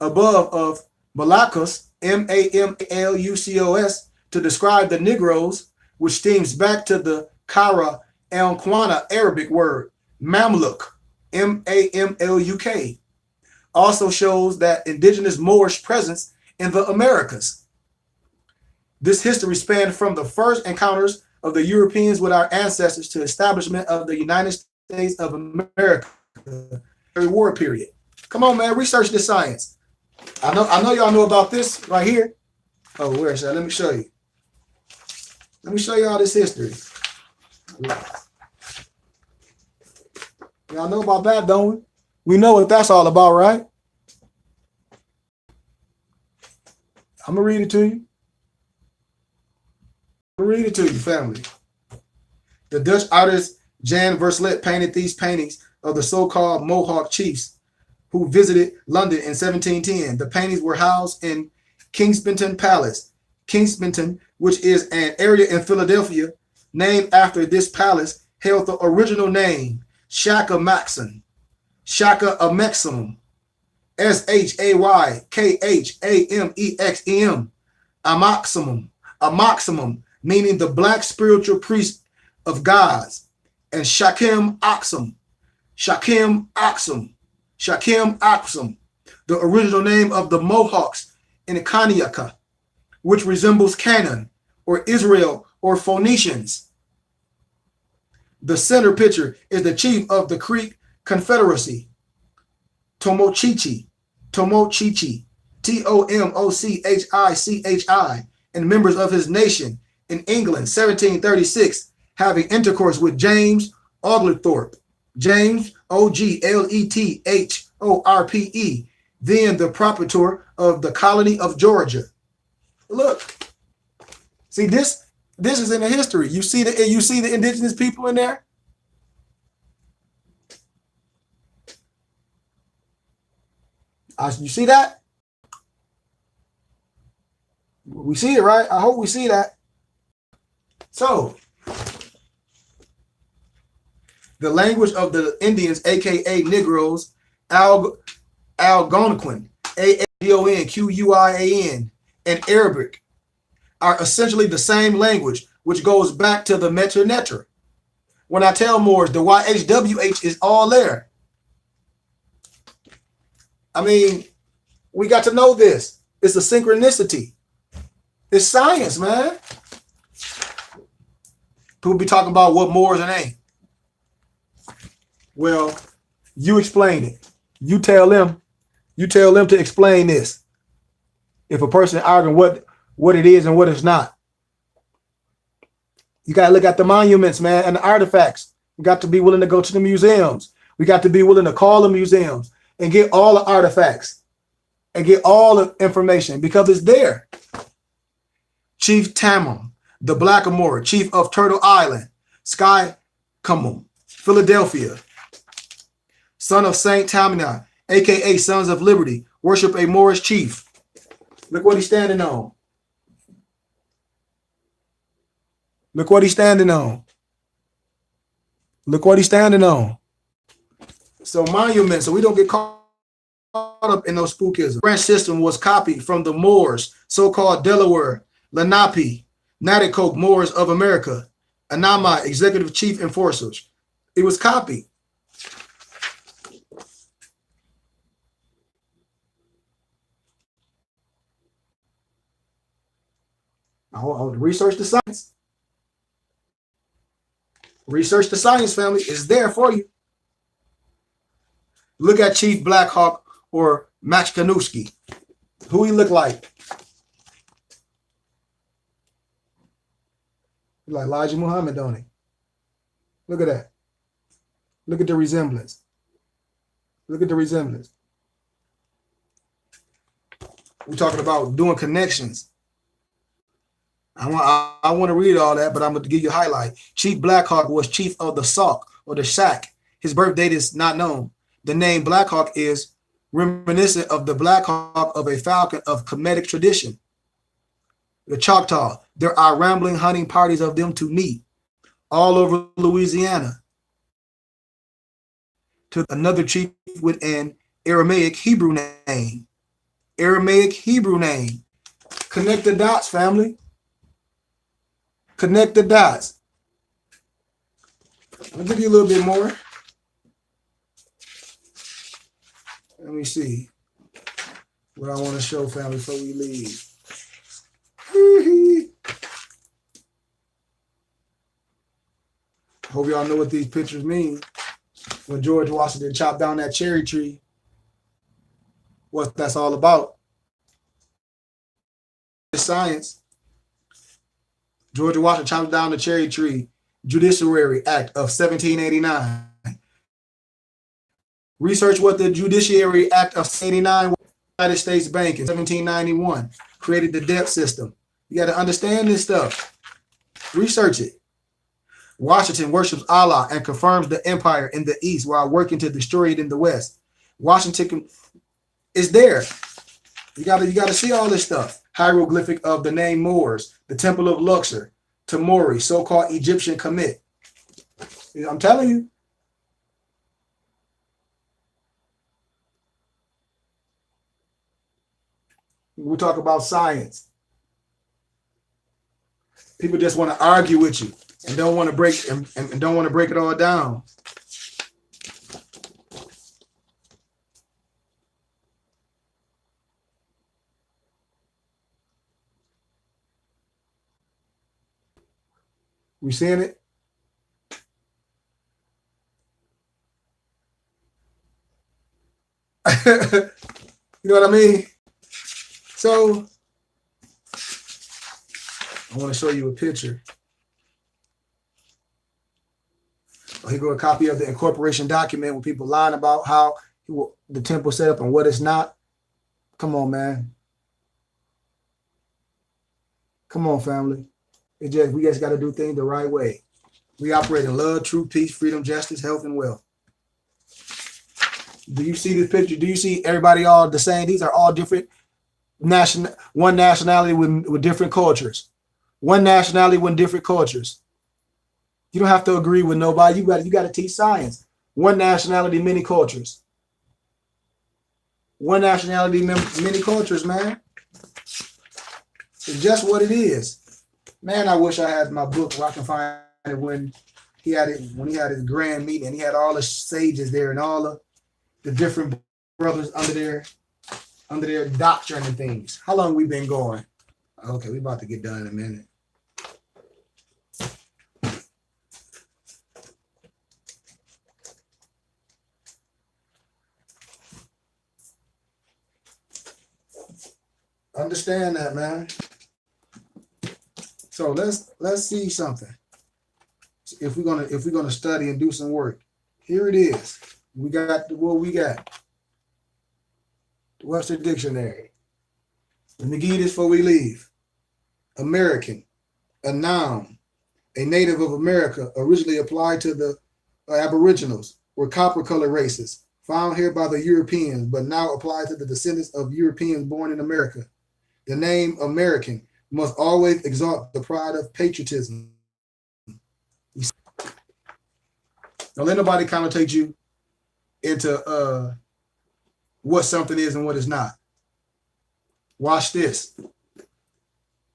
above of Malacos, Malucos, to describe the Negroes, which steams back to the Kara El Kwana Arabic word, Mamluk, Mamluk, also shows that indigenous Moorish presence in the Americas. This history spanned from the first encounters of the Europeans with our ancestors to establishment of the United States of America, war period. Come on, man, research this science. I know y'all know about this right here. Oh, where is that? Let me show you. Let me show you all this history. Y'all know about that, don't we? We know what that's all about, right? I'm gonna read it to you. Read it to you, family. The Dutch artist Jan Verslett painted these paintings of the so-called Mohawk chiefs who visited London in 1710. The paintings were housed in Kensington Palace. Kensington, which is an area in Philadelphia named after this palace, held the original name Shaka Maxim, Shaka Amexim, Shaykhamexem, Amoximum, meaning the black spiritual priest of gods, and Shakim Oxum, the original name of the Mohawks in Kaniaka, which resembles Canaan or Israel or Phoenicians. The center picture is the chief of the Creek Confederacy, Tomochichi, Tomochichi, and members of his nation in England, 1736, having intercourse with James Oglethorpe, James Oglethorpe, then the proprietor of the colony of Georgia. Look, see this is in the history. You see the indigenous people in there. You see that? We see it, right? I hope we see that. So, the language of the Indians, aka Negroes, Algonquin, Algonquian, and Arabic are essentially the same language, which goes back to the Metra Netra. When I tell Moors, the YHWH is all there. I mean, we got to know this. It's a synchronicity. It's science, man. People be talking about what Moors and ain't. Well, you explain it. You tell them to explain this. If a person arguing what it is and what it's not. You got to look at the monuments, man, and the artifacts. We got to be willing to go to the museums. We got to be willing to call the museums and get all the artifacts and get all the information because it's there. Chief Tamum, the Blackamoor, chief of Turtle Island, Sky Cumum, Philadelphia, son of Saint Tamina, aka Sons of Liberty, worship a Moorish chief. Look what he's standing on. Look what he's standing on. Look what he's standing on. So monuments, so we don't get caught up in those spookisms. The branch system was copied from the Moors, so-called Delaware, Lenape, Natticoke Moors of America, Anamai, executive chief enforcers. It was copied. I'll research the science. Research the science, family. It's there for you. Look at Chief Black Hawk or Machkanuski. Who he look like? Like Elijah Muhammad, don't he? Look at that. Look at the resemblance. Look at the resemblance. We're talking about doing connections. I want to read all that, but I'm going to give you a highlight. Chief Blackhawk was chief of the Sauk or the Sac. His birth date is not known. The name Blackhawk is reminiscent of the Blackhawk of a falcon of Kemetic tradition. The Choctaw, there are rambling hunting parties of them to meet all over Louisiana. To another chief with an Aramaic Hebrew name. Aramaic Hebrew name. Connect the dots, family. Connect the dots. I'll give you a little bit more. Let me see what I want to show, family, before we leave. Hope y'all know what these pictures mean. When George Washington chopped down that cherry tree, what that's all about. It's science. George Washington chopped down the cherry tree, Judiciary Act of 1789. Research what the Judiciary Act of 89 was. United States Bank in 1791 created the debt system. You got to understand this stuff. Research it. Washington worships Allah and confirms the empire in the east while working to destroy it in the west. Washington is there. You gotta see all this stuff. Hieroglyphic of the name Moors, the Temple of Luxor, Tamori, so-called Egyptian Kemet. I'm telling you. We talk about science. People just want to argue with you and don't want to break and don't want to break it all down. We seeing it? You know what I mean? So I want to show you a picture. Here go a copy of the incorporation document with people lying about how the temple set up and what it's not. Come on, man. Come on, family. We just got to do things the right way. We operate in love, truth, peace, freedom, justice, health, and wealth. Do you see this picture? Do you see everybody all the same? These are all different one nationality with different cultures. One nationality with different cultures. You don't have to agree with nobody. You got to teach science. One nationality, many cultures. One nationality, many cultures, man. It's just what it is. Man, I wish I had my book where I can find it when he had his grand meeting and he had all the sages there and all the different brothers under their doctrine and things. How long we been going? Okay, we about to get done in a minute. Understand that, man. So let's see something. If we're gonna study and do some work, here it is. We got what we got. The Webster Dictionary. Let me give this before we leave. American, a noun, a native of America, originally applied to the Aboriginals, were copper-colored races found here by the Europeans, but now applied to the descendants of Europeans born in America. The name American must always exalt the pride of patriotism. Don't let nobody connotate you into what something is and what it's not. Watch this.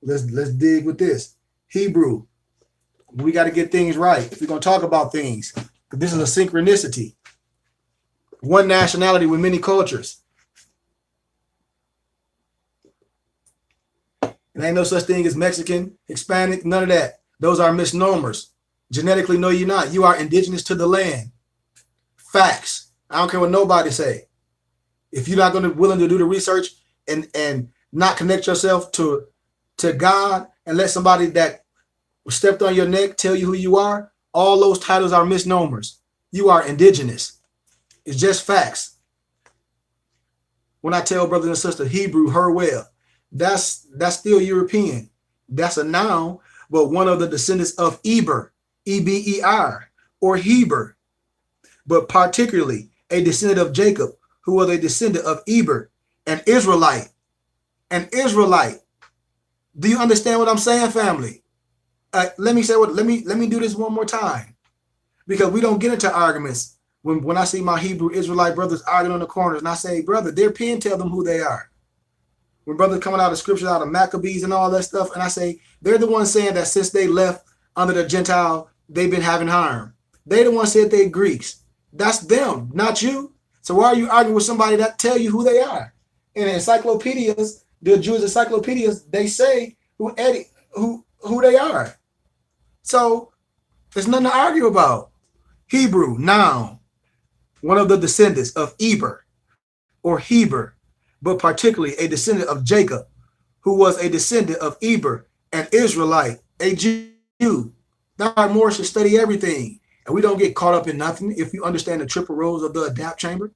Let's dig with this. Hebrew. We got to get things right if we're going to talk about things. This is a synchronicity. One nationality with many cultures. There ain't no such thing as Mexican, Hispanic, none of that. Those are misnomers. Genetically, no, you're not. You are indigenous to the land. Facts. I don't care what nobody say. If you're not willing to do the research and not connect yourself to God and let somebody that stepped on your neck tell you who you are, all those titles are misnomers. You are indigenous. It's just facts. When I tell brothers and sisters, Hebrew, her well, that's still European. That's a noun, but one of the descendants of Eber, E-B-E-R, or Heber, but particularly a descendant of Jacob, who was a descendant of Eber, an Israelite. An Israelite. Do you understand what I'm saying, family? Let me do this one more time, because we don't get into arguments. When I see my Hebrew Israelite brothers arguing on the corners, and I say, brother, their pen tell them who they are. When brothers coming out of scriptures, out of Maccabees and all that stuff, and I say, they're the ones saying that since they left under the Gentile, they've been having harm. They the ones said they Greeks. That's them, not you. So why are you arguing with somebody that tell you who they are? In encyclopedias, the Jewish encyclopedias, they say who they are. So there's nothing to argue about. Hebrew, noun, one of the descendants of Eber or Heber, but particularly a descendant of Jacob, who was a descendant of Eber, an Israelite, a Jew. That's why Moorish should study everything. And we don't get caught up in nothing if you understand the triple roles of the adapt chamber.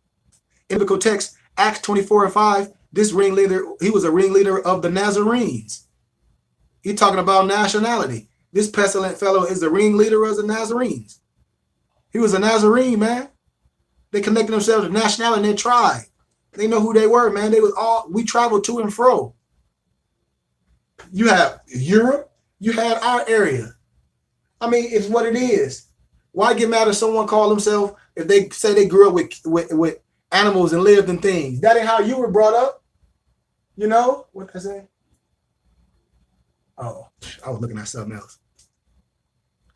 In biblical text, Acts 24:5, this ringleader, he was a ringleader of the Nazarenes. He's talking about nationality. This pestilent fellow is the ringleader of the Nazarenes. He was a Nazarene, man. They connected themselves to nationality and their tribe. They know who they were, man. We traveled to and fro. You have Europe, you had our area. I mean, it's what it is. Why get mad if someone call themselves, if they say they grew up with animals and lived in things? That ain't how you were brought up. You know what I say? Oh, I was looking at something else.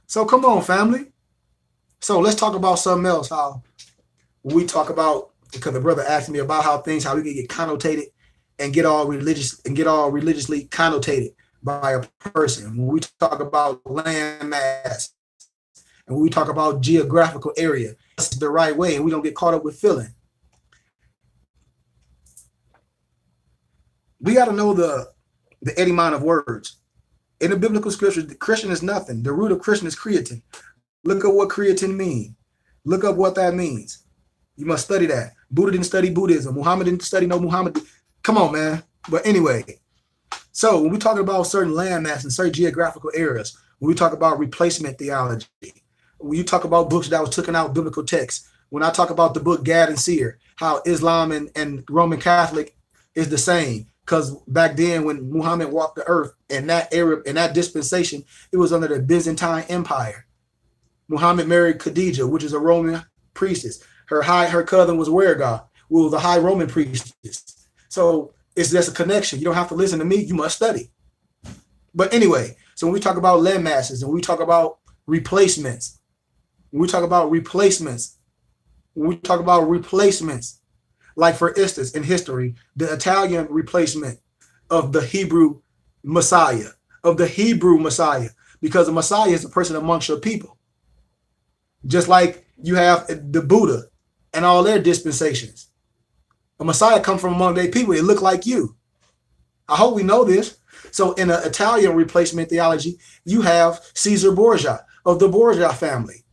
So come on, family. So let's talk about something else. How we talk about, because the brother asked me about how we can get connotated and get all religious and get all religiously connotated by a person. When we talk about land mass and when we talk about geographical area, that's the right way, and we don't get caught up with feeling. We got to know the etymon of words. In the biblical scriptures, Christian is nothing. The root of Christian is creatine. Look up what creatine means. Look up what that means. You must study that. Buddha didn't study Buddhism. Muhammad didn't study no Muhammad. Come on, man. But anyway, so when we're talking about certain landmass and certain geographical areas, when we talk about replacement theology, when you talk about books that was taken out biblical texts, When I talk about the book Gad and Seer, how Islam and Roman Catholic is the same. Because back then when Muhammad walked the earth in that era, in that dispensation, it was under the Byzantine Empire. Muhammad married Khadijah, which is a Roman priestess. Her cousin was Werga, who was a high Roman priestess. So it's just a connection. You don't have to listen to me. You must study. But anyway, so when we talk about land masses and we talk about replacements, when we talk about replacements, like for instance, in history, the Italian replacement of the Hebrew Messiah, because the Messiah is a person amongst your people. Just like you have the Buddha and all their dispensations. A Messiah come from among their people. It look like you. I hope we know this. So in an Italian replacement theology, you have Caesar Borgia of the Borgia family.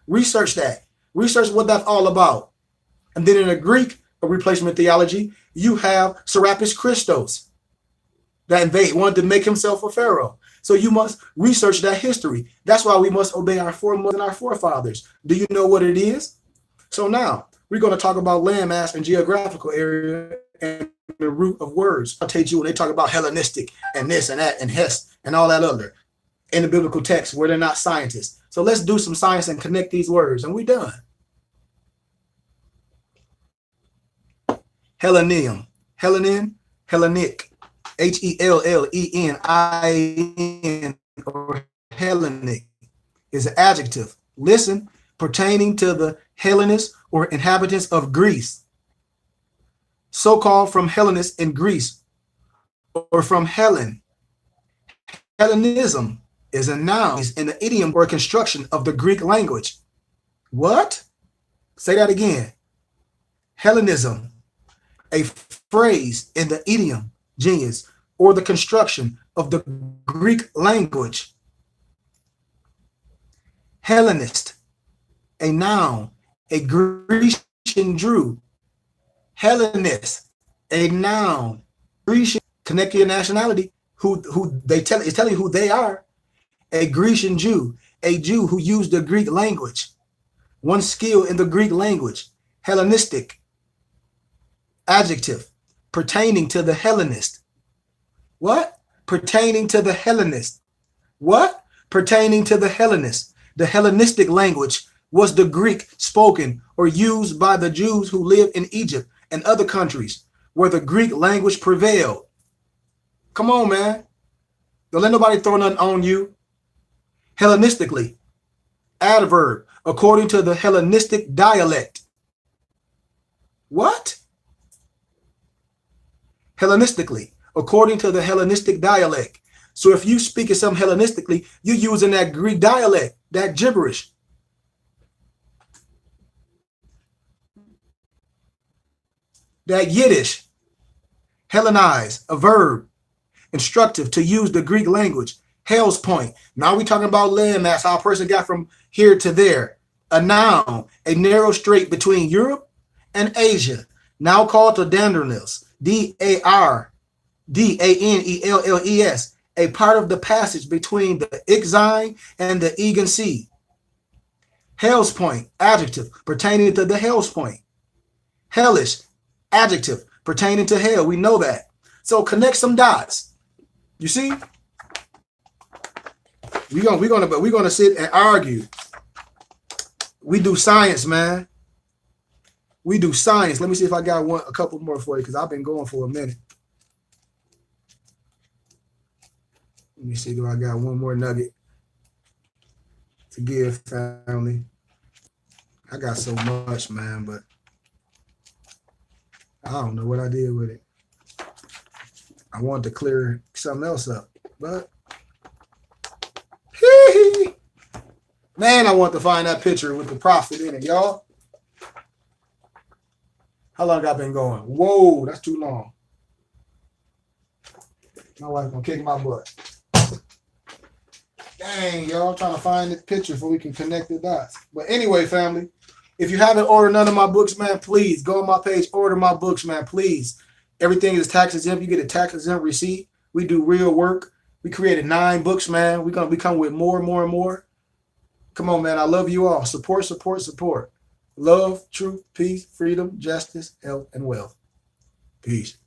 Research that. Research what that's all about. And then in a Greek replacement theology, you have Serapis Christos that wanted to make himself a pharaoh. So you must research that history. That's why we must obey our foremothers and our forefathers. Do you know what it is? So now we're going to talk about landmass and geographical area and the root of words. I'll take you when they talk about Hellenistic and this and that and Hess and all that other in the biblical text where they're not scientists. So let's do some science and connect these words and we're done. Hellenium, Hellenic, Hellenin, or Hellenic is an adjective. Listen, pertaining to the Hellenists or inhabitants of Greece, so-called from Hellenists in Greece, or from Hellen. Hellenism is a noun in the idiom or construction of the Greek language. What? Say that again. Hellenism, a phrase in the idiom, genius, or the construction of the Greek language. Hellenist, a noun, a Grecian Jew. Hellenist, a noun, Grecian, connect your nationality, who they tell is telling you who they are. A Grecian Jew, a Jew who used the Greek language. One skill in the Greek language. Hellenistic, adjective, pertaining to the Hellenist. What? Pertaining to the Hellenist. What? Pertaining to the Hellenist. The Hellenistic language was the Greek spoken or used by the Jews who lived in Egypt and other countries where the Greek language prevailed. Come on, man. Don't let nobody throw nothing on you. Hellenistically, adverb, according to the Hellenistic dialect. What? Hellenistically, according to the Hellenistic dialect. So if you speak of something Hellenistically, you're using that Greek dialect, that gibberish. That Yiddish, Hellenize, a verb, instructive to use the Greek language. Hell's point. Now we're talking about landmass, how a person got from here to there. A noun, a narrow strait between Europe and Asia, now called the Dardanelles, Dardanelles, a part of the passage between the Euxine and the Aegean Sea. Hell's point, adjective, pertaining to the Hell's point. Hellish, adjective, pertaining to hell. We know that. So connect some dots. You see? We're gonna sit and argue. We do science, man. We do science. Let me see if I got a couple more for you because I've been going for a minute. Let me see, do I got one more nugget to give, family? I got so much, man, but I don't know what I did with it. I wanted to clear something else up, but man, I want to find that picture with the prophet in it, y'all. How long have I been going? Whoa, that's too long. My wife gonna kick my butt. Dang, y'all, trying to find this picture before we can connect the dots. But anyway, family, if you haven't ordered none of my books, man, please go on my page, order my books, man, please. Everything is tax exempt. You get a tax exempt receipt. We do real work. We created 9 books, man. We come with more and more and more. Come on, man. I love you all. Support, support, support. love, truth, peace, freedom, justice, health, and wealth. Peace.